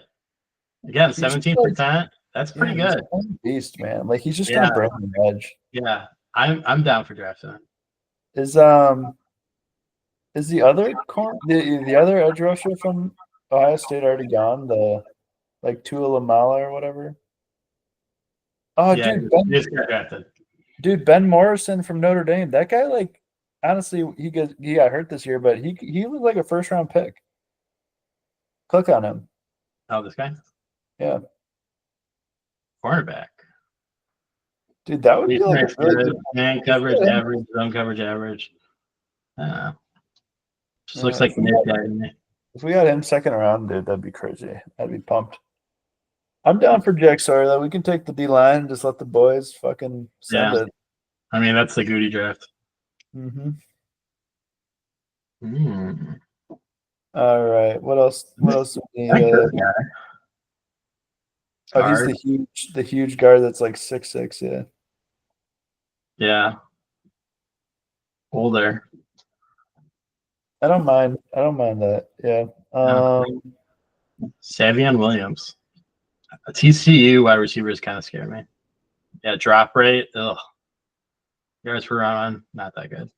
Again, He's just 17%. That's pretty he's good. a beast, man. Like he's just Yeah. gonna bring the edge. Yeah, I'm down for drafting him. Is the other the other edge rusher from Ohio State already gone? The like Tua Lamala or whatever. Oh, Yeah, he just got drafted. Ben Morrison from Notre Dame. That guy, like, honestly, he got hurt this year, but he was like a first round pick. Click on him. Oh, this guy? Yeah, Cornerback. dude, that would be like a really good. Man coverage average, zone coverage average. Just looks like mid guy to me. If we got him second round, dude, that'd be crazy. I'd be pumped. I'm down for Jack Sawyer though. We can take the D line and just let the boys fucking send it. I mean, that's the Goody draft. Mm-hmm. Mm. All right. What else? What else do we I like need? this guy. Oh, he's the huge guard that's like 6'6", yeah. Yeah. Older. I don't mind that. Yeah. Savion Williams. A TCU wide receivers kind of scare me. Yeah, drop rate. Ugh. Yards per run, not that good.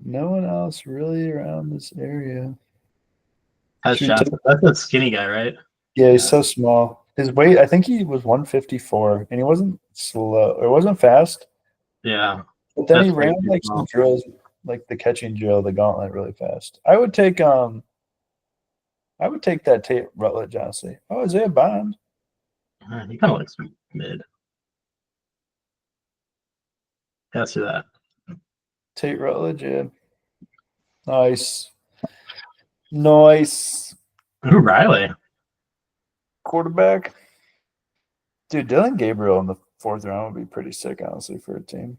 No one else really around this area. That's a skinny guy, right? Yeah, he's so small. His weight, I think he was 154, and he wasn't slow or wasn't fast. Yeah. But then he ran like some drills, like the catching drill, the gauntlet, really fast. I would take that Tate Rutledge, honestly. Oh, Isaiah Bond. He kind of looks mid. Yeah, let's do that. Tate Rutledge, yeah. Nice. Ooh, Riley. Quarterback. Dude, Dylan Gabriel in the 4th round would be pretty sick, honestly, for a team.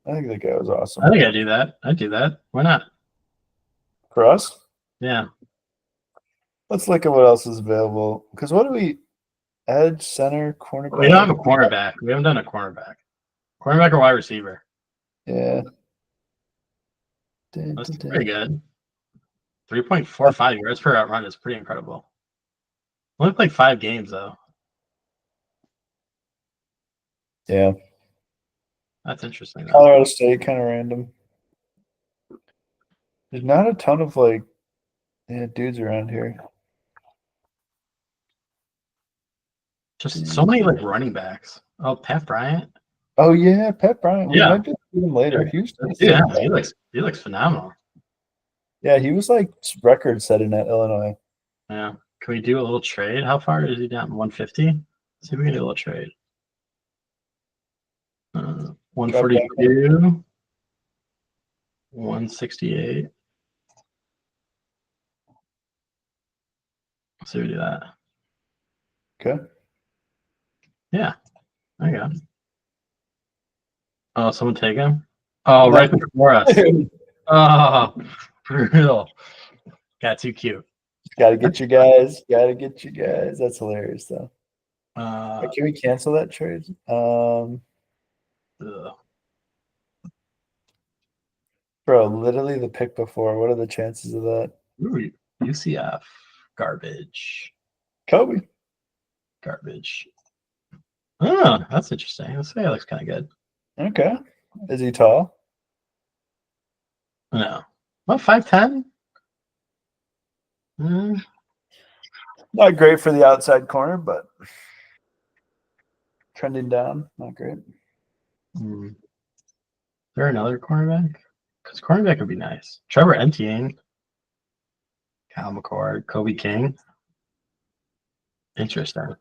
I think that guy was awesome. I think I'd do that. I'd do that. Why not? For us? Yeah. Let's look at what else is available. Because what do we edge, center, cornerback? We don't have a cornerback. We haven't done a cornerback. Cornerback or wide receiver. Yeah. That's pretty good. 3.45 yards per out run is pretty incredible. Only played 5 games though. Yeah. That's interesting. Though. Colorado State, kind of random. There's not a ton of dudes around here. Just so many running backs. Oh, Pat Bryant. Oh yeah, Pat Bryant. We Yeah. might just see him later. Yeah, he looks phenomenal. Yeah, he was like record setting at Illinois. Yeah. Can we do a little trade? How far is he down? 150? See if we can do a little trade. 142. 168. Let's see if we do that. Okay. Yeah. There you go. Oh, someone take him? Oh, right before us. Oh, brutal. Got too cute. Gotta get you guys. That's hilarious, though. Ugh. Can we cancel that trade? Bro, literally the pick before. What are the chances of that? Ooh, UCF. Garbage. Kobe. Garbage. Oh, that's interesting. This guy looks kind of good. Okay. Is he tall? No. What, 5'10"? Not great for the outside corner, but trending down. Not great. Is there another cornerback? Because cornerback would be nice. Trevor Etienne. Kyle McCord. Kobe King. Interesting.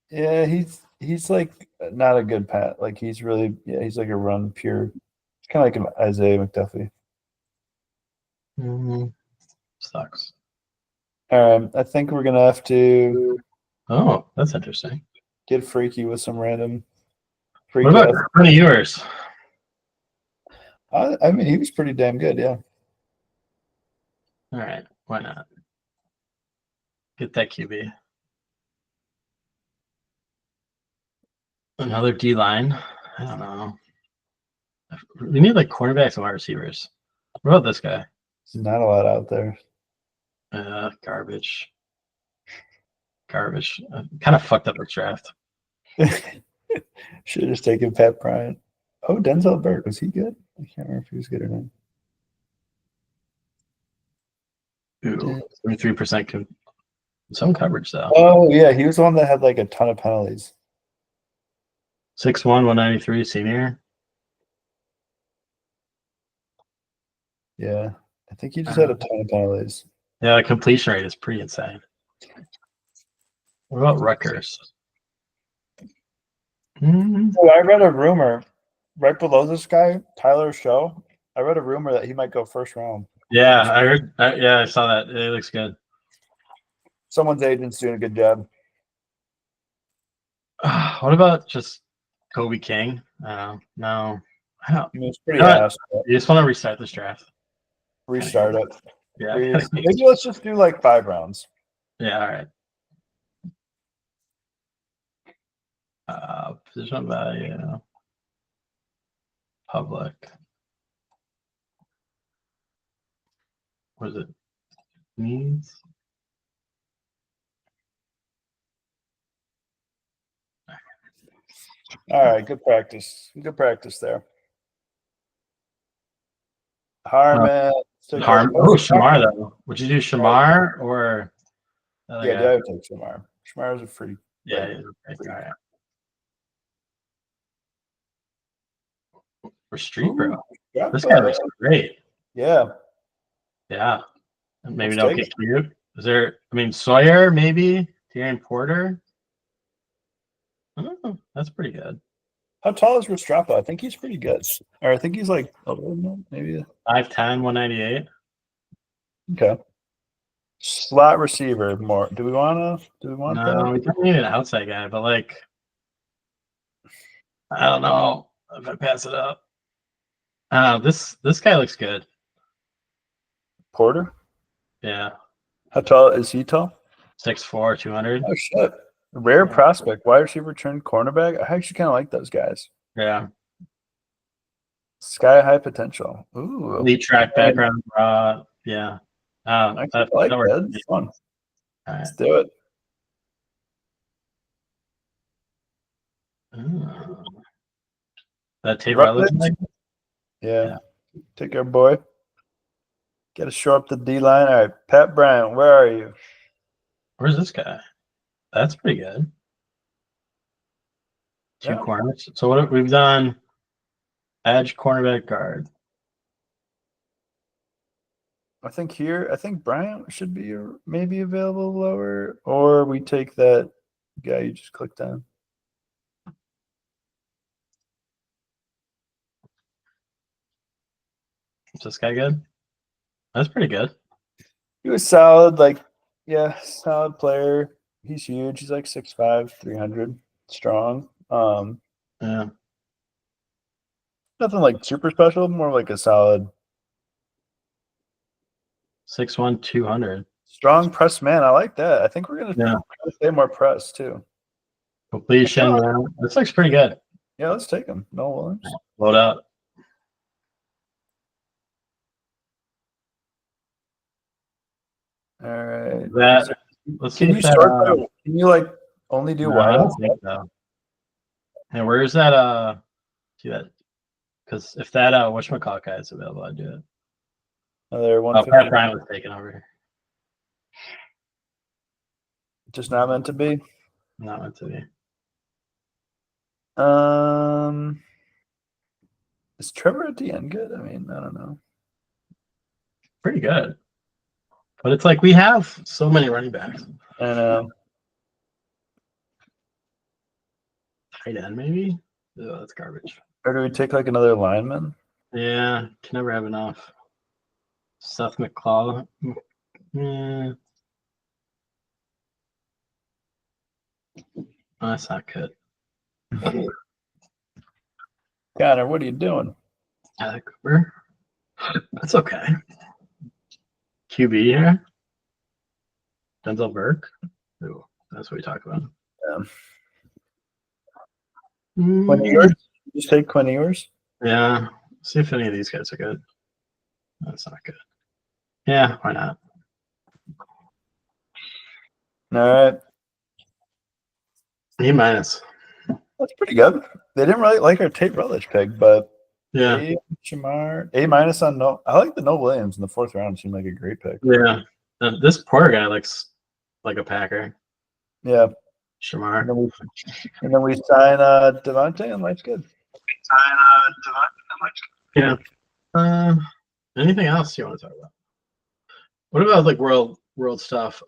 Yeah, he's he's like not a good pat. Like he's really he's like a run pure. It's kind of like an Isaiah McDuffie. Sucks. All right, I think we're gonna have to Oh, that's interesting. get freaky with some random What freak about ass. one of yours? I mean, he was pretty damn good. Yeah. All right, why not? Get that QB. Another D line. I don't know. We need like cornerbacks and wide receivers. What about this guy? There's not a lot out there. Garbage. Garbage. Kind of fucked up the draft. Should have just taken Pat Bryant. Oh, Denzel Burke, was he good? I can't remember if he was good or not. Ooh, 33% some coverage though. Oh yeah, he was the one that had like a ton of penalties. 6'1", 193 senior. Yeah, I think he just had a ton of penalties. Yeah, the completion rate is pretty insane. What about Rutgers? Oh, I read a rumor right below this guy, Tyler Show. I read a rumor that he might go first round. Yeah, I heard. Yeah, I saw that. It looks good. Someone's agent's doing a good job. What about just Kobe King? No, I don't. I mean, it's pretty You know what? ass. but You just want to restart this draft. Restart it. Yeah. Maybe let's just do like 5 rounds. Yeah. All right. Position value. Public. What is it? Needs. All right, good practice. Good practice there. Harmon. Harm. Oh, Shamar though. Would you do Shamar or? Yeah, I would take Shamar. Shamar's a free. Yeah. All right. For Street Bro. This guy looks great. Yeah. Yeah. Maybe Let's don't take get cute. Is there? I mean, Sawyer maybe. Darren Porter. I don't know. That's pretty good. How tall is Restrepo? I think he's pretty good. Or I think he's like maybe 5'10", 198. Okay. Slot receiver more. Do we want No, that? we don't need an outside guy, but like, I don't know if I pass it up. This guy looks good. Porter? Yeah. How tall is he tall? 6'4", 200. Oh shit. Rare prospect, wide receiver turned cornerback. I actually kind of like those guys. Yeah. Sky high potential. Ooh. Elite track background. Yeah. I like that. It's fun. All right. Let's do it. That tape I look like? Yeah. Take our boy. Got to show up the D line. All right, Pat Bryant, where are you? Where's this guy? That's pretty good. Two Yeah. corners. So what we've done? Edge, cornerback, guard. I think Bryant should be maybe available lower, or we take that guy you just clicked on. Is this guy good? That's pretty good. He was solid, solid player. He's huge. He's like 6'5", 300, strong. Yeah. Nothing like super special, more like a solid 6'1", 200. strong press man. I like that. I think we're gonna play more press too. Completion. This looks pretty good. Yeah, let's take him. No Williams. Load up. All right. Let's see. Can you like only do wide? I don't think so. And where's that? See that? Because if that whatchamacallit guy is available, I'd do it. Another one. Pat Bryant was taken over. Just not meant to be. Not meant to be. Is Trevor Etienne good? I mean, I don't know. Pretty good. But it's like we have so many running backs. I know. tight end maybe. Oh, that's garbage. Or do we take like another lineman? Yeah, can never have enough. Seth McClaw. Yeah. Oh, that's not good. Connor, what are you doing? Alec Cooper. That's okay. QB here. Denzel Burke. Ooh, that's what we talk about. Quinn Ewers? Just take Quinn Ewers? Yeah. See if any of these guys are good. That's not good. Yeah, why not? All right. A minus. That's pretty good. They didn't really like our Tate Rutledge pick, but Yeah. A minus on no. I like the No Williams in the 4th round. Seemed like a great pick. Yeah. This poor guy looks like a Packer. Yeah. Shamar. And then we sign Devontae, and life's good. Yeah. Anything else you want to talk about? What about like world stuff?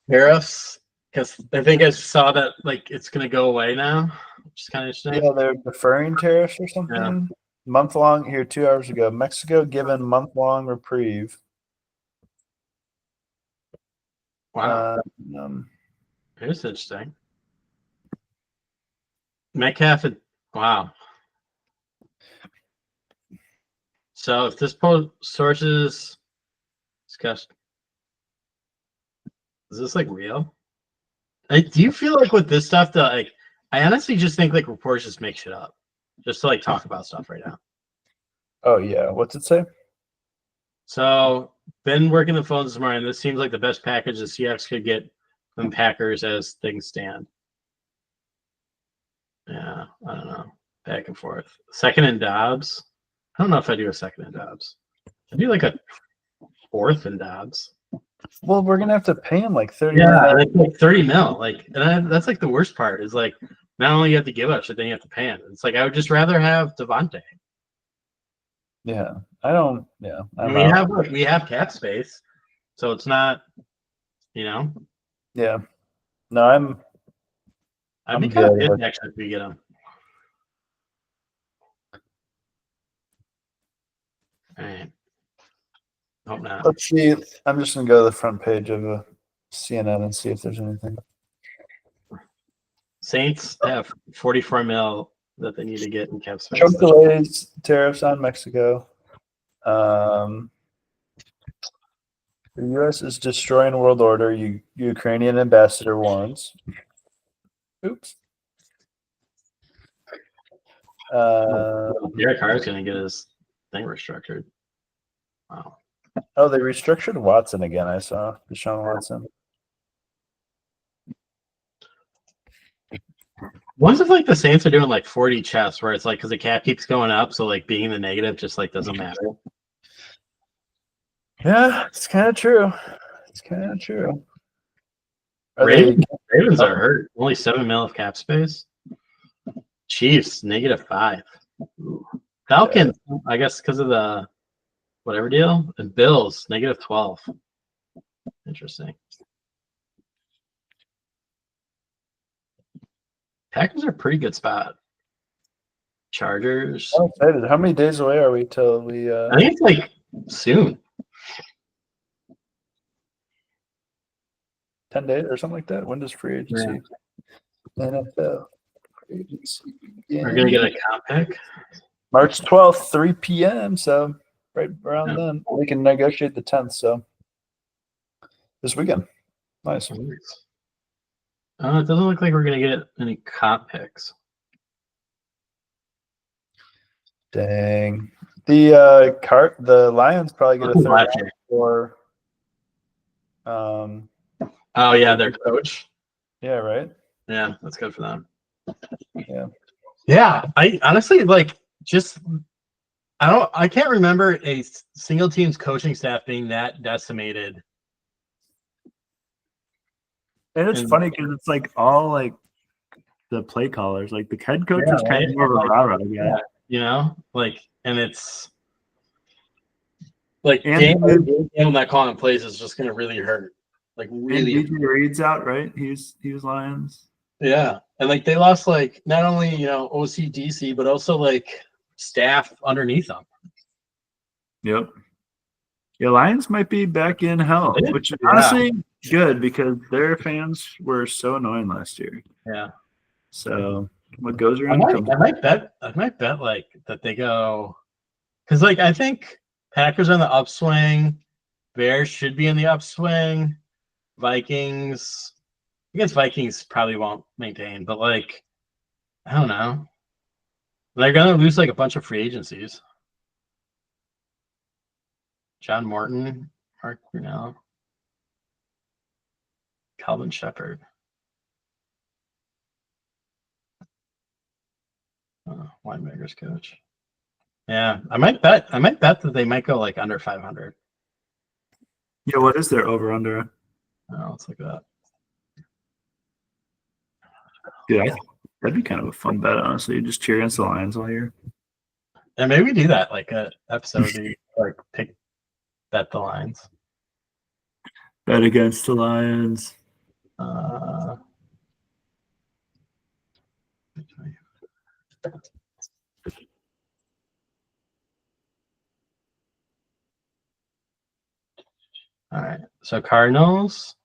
Tariffs, because I think I saw that like it's gonna go away now, which is kind of interesting. Yeah, they're deferring tariffs or something. Yeah. Month long here 2 hours ago. Mexico given month-long reprieve. Wow, here's interesting. Metcalf, wow. So if this sources discussed, is this like real? Do you feel like with this stuff that like I honestly just think like reports just make shit up, just to like talk about stuff right now. Oh yeah, what's it say? So been working the phones this morning. This seems like the best package the Seahawks could get from Packers as things stand. Yeah, I don't know. Back and forth. Second and Dobbs. I don't know if I do a second and Dobbs. I do like a 4th and Dobbs. Well, we're gonna have to pay him like 30. Yeah, and it's like 30 mil. Like, and that's like the worst part is like not only you have to give up, but then you have to pay him. It's like I would just rather have Devontae. Yeah, I don't. Yeah, We have cap space, so it's not, Yeah, no, I'd be I'm kind of good. pissed actually if we get him. All right. Hope not. Let's see. I'm just gonna go to the front page of CNN and see if there's anything. Saints have 44 mil that they need to get in cap space. Trump delays tariffs on Mexico. The U.S. is destroying world order. Ukrainian ambassador warns. Oops. Derek Carr's gonna get his thing restructured. Wow. Oh, they restructured Watson again. I saw Deshaun Watson. Ones of like the Saints are doing like 40 chests where it's like because the cap keeps going up, so like being the negative just like doesn't matter. Yeah, it's kind of true. It's kind of true. Ravens are hurt. Only 7 mil of cap space. Chiefs -5. Ooh. Falcons, I guess because of the whatever deal, and Bills -12. Interesting. Packers are a pretty good spot. Chargers. I'm excited. How many days away are we till we? I think it's like soon. 10 days or something like that. When does free agency? NFL free agency begin? We're gonna get a comp pick. March 12th, 3 p.m. So right around then we can negotiate the 10th. So this weekend, nice. It doesn't look like we're gonna get any comp picks. Dang. The Lions probably get a third round for. Oh yeah, their coach. Yeah, right. Yeah, that's good for them. Yeah. Yeah, I honestly like just I can't remember a single team's coaching staff being that decimated. And it's funny because it's like all like the play callers, like the head coach is kind of more of a rah-rah guy. Yeah, you know, like, and it's like And game not calling plays is just gonna really hurt. Like And really. DJ Reed's out, right? He was Lions. Yeah. And like they lost like not only, OCDC, but also like staff underneath them. Yep. Yeah, Lions might be back in hell, which is Yeah. honestly good because their fans were so annoying last year. Yeah. So what goes I around comes. might bet like that they go because like I think Packers are on the upswing, Bears should be in the upswing, Vikings. I guess Vikings probably won't maintain, but like I don't know. They're gonna lose like a bunch of free agencies. John Morton, Mark Brunell, Calvin Shepard. Winemakers coach. Yeah, I might bet that they might go like under 500. Yeah, what is their over under? Oh, let's look at that. Yeah, that'd be kind of a fun bet, honestly. Just cheer against the Lions all year. And maybe do that like a episode where you, like bet the lines. Bet against the Lions. All right. So Cardinals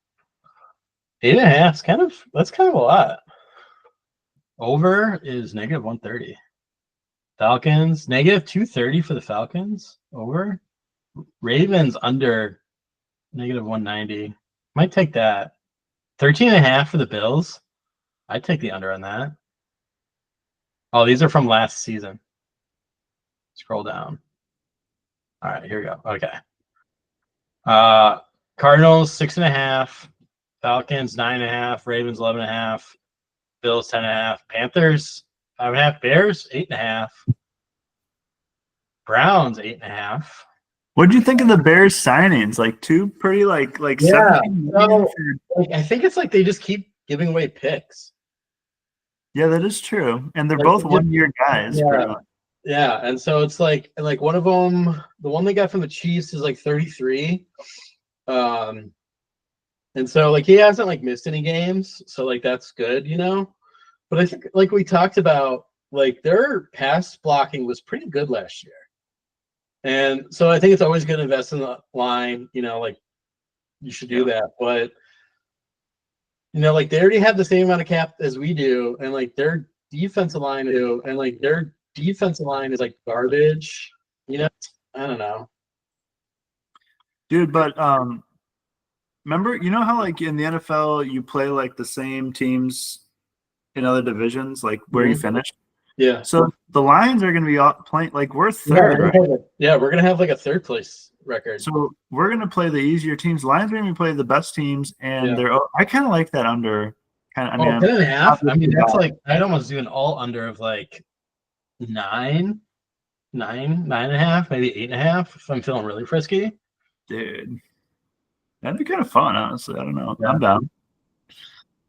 8.5. That's kind of a lot. Over is -130. Falcons -230 for the Falcons. Over. Ravens under -190. Might take that. 13.5 for the Bills. I'd take the under on that. Oh, these are from last season. Scroll down. All right, here we go. Okay. Cardinals 6.5, Falcons 9.5, Ravens 11.5, Bills 10.5, Panthers 5.5, Bears 8.5, Browns 8.5. What did you think of the Bears signings? Like two pretty like Yeah. 17 million for- I think it's like they just keep giving away picks. Yeah, that is true. And they're Like, both they 1 year guys. Yeah. pretty much. Yeah, and so it's like one of them, the one they got from the Chiefs is like 33. And so like he hasn't like missed any games, so like that's good, But I think like we talked about, like their pass blocking was pretty good last year. And so I think it's always good to invest in the line, like you should do that. But like they already have the same amount of cap as we do, and like their defensive line do, and like their defensive line is like garbage. I don't know. Dude, but remember, how like in the NFL you play like the same teams in other divisions, like where you finished? Yeah. So the Lions are going to be playing like we're third, right? Yeah, we're gonna have like a third place record. So we're going to play the easier teams. Lions are going to play the best teams, and I kind of like that under. I mean, 10.5. I mean, that's like I'd almost do an all under of like 9.5, maybe 8.5 if I'm feeling really frisky. Dude, that'd be kind of fun, honestly. I don't know. Yeah.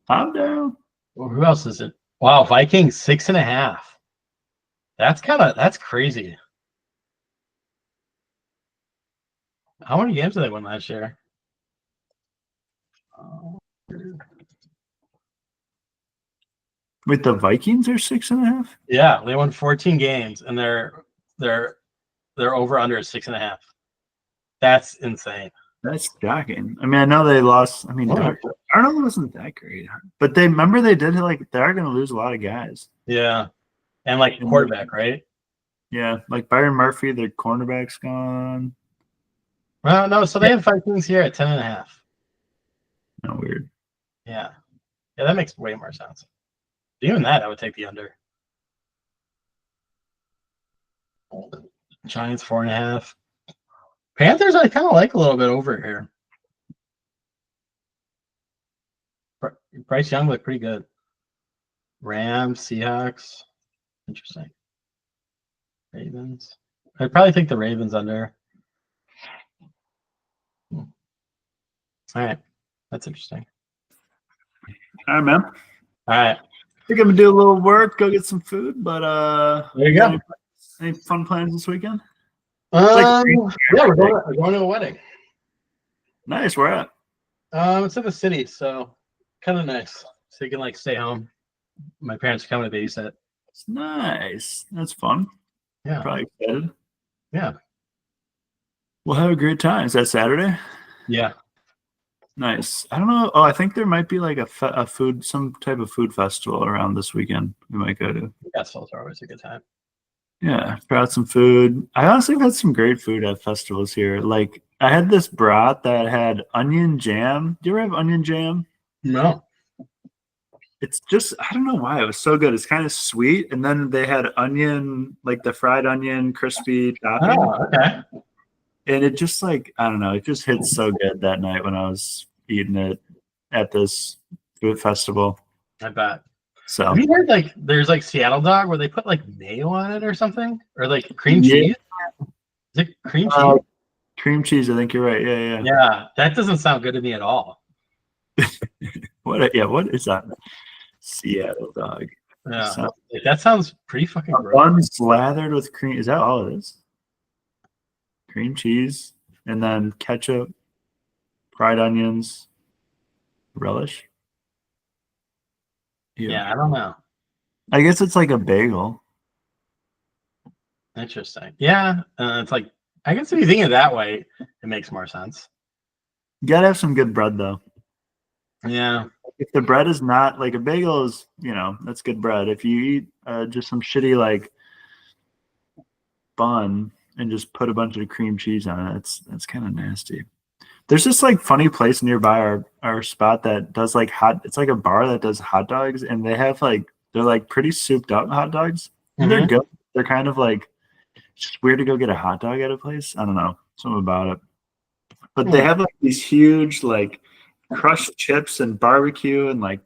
I'm down. Well, who else is it? Wow, Vikings 6.5. That's crazy. How many games did they win last year? Wait, the Vikings are 6.5? Yeah, they won 14 games, and their over under is 6.5. That's insane. That's shocking. I mean, I know they lost. I mean, Arnold wasn't that great, but they did like they're going to lose a lot of guys. Yeah, and like quarterback, right? Yeah, like Byron Murphy, their cornerback's gone. Well, no, so they have Vikings here at 10.5. No, weird. Yeah, that makes way more sense. Even that, I would take the under. Giants 4.5. Panthers, I kind of like a little bit over here. Bryce Young looked pretty good. Rams, Seahawks, interesting. Ravens. I'd probably take the Ravens under. All right, that's interesting. All right, man. All right. I think I'm gonna do a little work, go get some food, but there you go. Any fun plans this weekend? Yeah, we're going to a wedding. Nice, where at? It's in the city, so kind of nice. So you can like stay home. My parents are coming to babysit. It's nice. That's fun. Yeah, Probably excited. yeah, We'll have a great time. Is that Saturday? yeah. Nice. I don't know. Oh, I think there might be like a food, some type of food festival around this weekend. We might go to. Festivals are always a good time. Yeah, try out some food. I honestly had some great food at festivals here. Like I had this brat that had onion jam. Do you ever have onion jam? No. It's just I don't know why it was so good. It's kind of sweet, and then they had onion, like the fried onion, crispy topping, Oh, okay. and it just like I don't know, it just hit so good that night when I was eating it at this food festival. I bet. So Have you heard like there's like Seattle dog where they put like mayo on it or something, or like cream Yeah. cheese? Is it cream cheese? Cream cheese. I think you're right. Yeah. Yeah, that doesn't sound good to me at all. What? Yeah. What is that? Seattle dog. Yeah, So, like, that sounds pretty fucking gross. bun slathered with cream. Is that all it is? Cream cheese and then ketchup, fried onions, relish. Yeah, I don't know. I guess it's like a bagel. Interesting. Yeah, it's like I guess if you think of it that way, it makes more sense. You gotta have some good bread though. Yeah, If the bread is not like a bagel is, that's good bread. If you eat just some shitty like bun and just put a bunch of cream cheese on it, that's kind of nasty. There's this like funny place nearby our spot that does like it's like a bar that does hot dogs, and they have like they're like pretty souped up hot dogs. And they're good. They're kind of like it's just weird to go get a hot dog at a place. I don't know, something about it. But they have like these huge like crushed chips and barbecue and like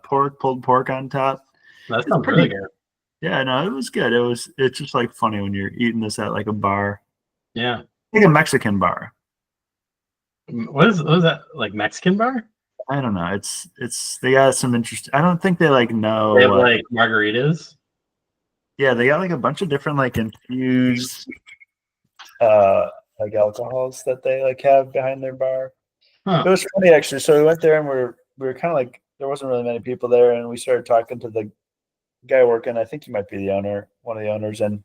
pulled pork on top. that sounds really good. Yeah, no, it was good. It's just like funny when you're eating this at like a bar. Yeah. Like a Mexican bar. What is that like Mexican bar? I don't know. It's they got some interest. I don't think they like know. They have like margaritas. Yeah, they got like a bunch of different like infused like alcohols that they like have behind their bar. Huh. It was funny actually. So we went there and we were kind of like there wasn't really many people there, and we started talking to the guy working. I think he might be the owner, one of the owners, and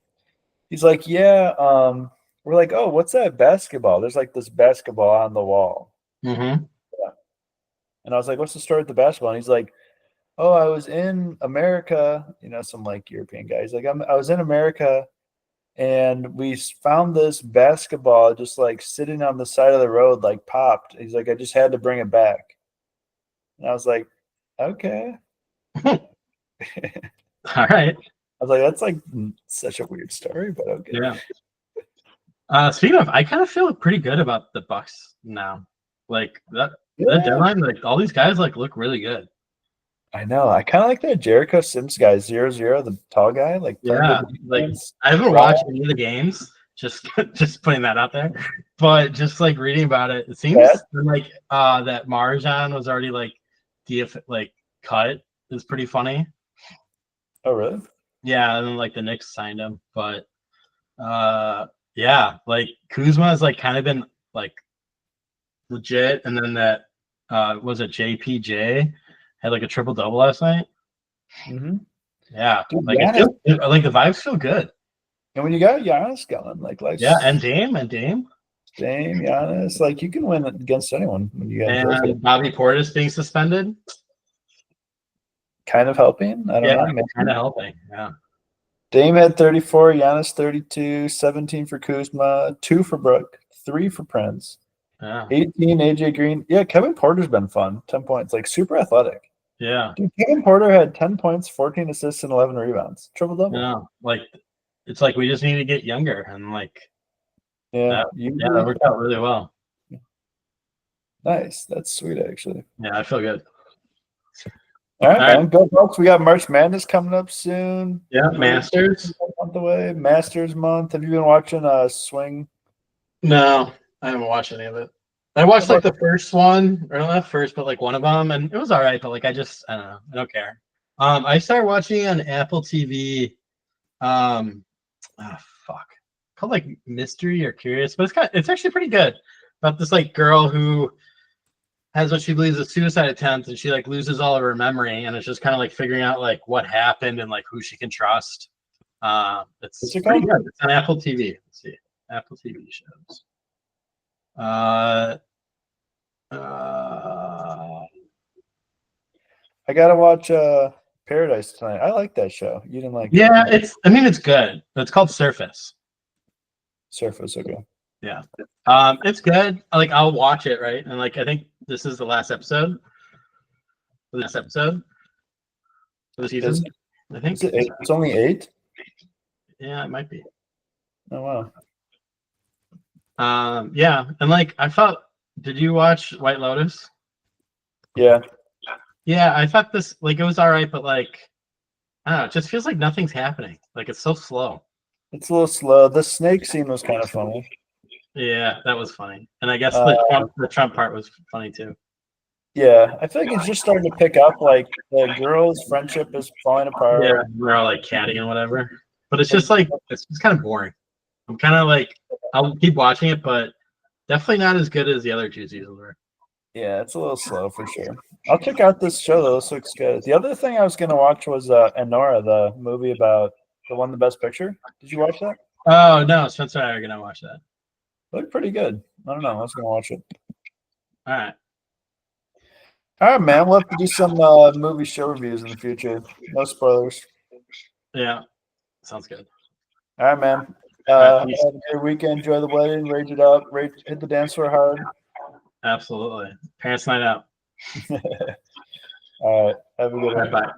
he's like, "Yeah." We're like, "Oh, what's that basketball?" There's like this basketball on the wall, Mm-hmm. and I was like, "What's the story with the basketball?" And he's like, "Oh, I was in America." Some like European guy. He's like, I was in America, and we found this basketball just like sitting on the side of the road, like popped. He's like, I just had to bring it back. And I was like, okay. All right. I was like, that's like such a weird story, but okay. Yeah. Speaking of, I kind of feel pretty good about the Bucks now. Like that deadline, like all these guys like look really good. I know. I kind of like that Jericho Sims guy, 0-0, the tall guy. Like, Yeah, like I haven't watched any of the games. Just putting that out there, but just like reading about it, it seems like that Marjan was already like cut is pretty funny. Oh, really? Yeah, and then like the Knicks signed him, but yeah, like Kuzma has like kind of been like legit, and then that was it JPJ had like a triple double last night. Mm-hmm. Yeah, Dude, like like the vibes feel good. And when you got Giannis going, like and Dame, Giannis, like you can win against anyone when you got and Bobby Portis being suspended. Kind of helping. I don't know. Kind of helping. Yeah. Dame had 34, Giannis 32, 17 for Kuzma, 2 for Brook, 3 for Prince, 18 AJ Green. Yeah, Kevin Porter's been fun. 10 points, like super athletic. Yeah. Dude, Kevin Porter had 10 points, 14 assists, and 11 rebounds. Triple double. Yeah. Like it's like we just need to get younger and like that worked out really well. Nice. That's sweet actually. Yeah, I feel good. All right, man. Go Bucks. We got March Madness coming up soon. Yeah, Masters. Month away. Masters month. Have you been watching Swing? No, I haven't watched any of it. I watched like the first one, or not first, but like one of them, and it was all right. But like I don't know. I don't care. I started watching on Apple TV. Called like Mystery or Curious, but it's actually pretty good. About this like girl who has what she believes is a suicide attempt, and she like loses all of her memory, and it's just kind of like figuring out like what happened and like who she can trust. It's What's it pretty called? good. It's on Apple TV. Let's see, Apple TV shows. I gotta watch Paradise tonight. I like that show. You didn't like Yeah, it? I mean, it's good. It's called Surface. Surface, okay. Yeah. It's good. Like I'll watch it, right? And like I think this is the last episode. The last episode for the season. I think. Is it 8? It's only 8? Yeah, it might be. Oh wow. Yeah, and like I thought, did you watch White Lotus? Yeah. Yeah, I thought this like it was all right, but like I don't know, it just feels like nothing's happening. Like it's so slow. It's a little slow. The snake scene was kind of funny. Yeah, that was funny. And I guess the Trump part was funny too. Yeah, I feel like it's just starting to pick up. Like the girls' friendship is falling apart. Yeah, we're all like catting and whatever. But it's just like it's just kind of boring. I'm kind of like I'll keep watching it, but definitely not as good as the other two seasons were. Yeah, it's a little slow for sure. I'll check out this show though. This looks good. The other thing I was gonna watch was Anora, the movie about the one the Best Picture. Did you watch that? Oh no, Spencer and I are gonna watch that. It looked pretty good. I don't know. I was gonna watch it. All right. All right, man. We'll have to do some movie show reviews in the future. No spoilers. Yeah. Sounds good. All right, man. right, Have a good weekend. Enjoy the wedding. Rage it up. Hit the dance floor hard. Absolutely. Parents night out. All right. Have a good one. Bye.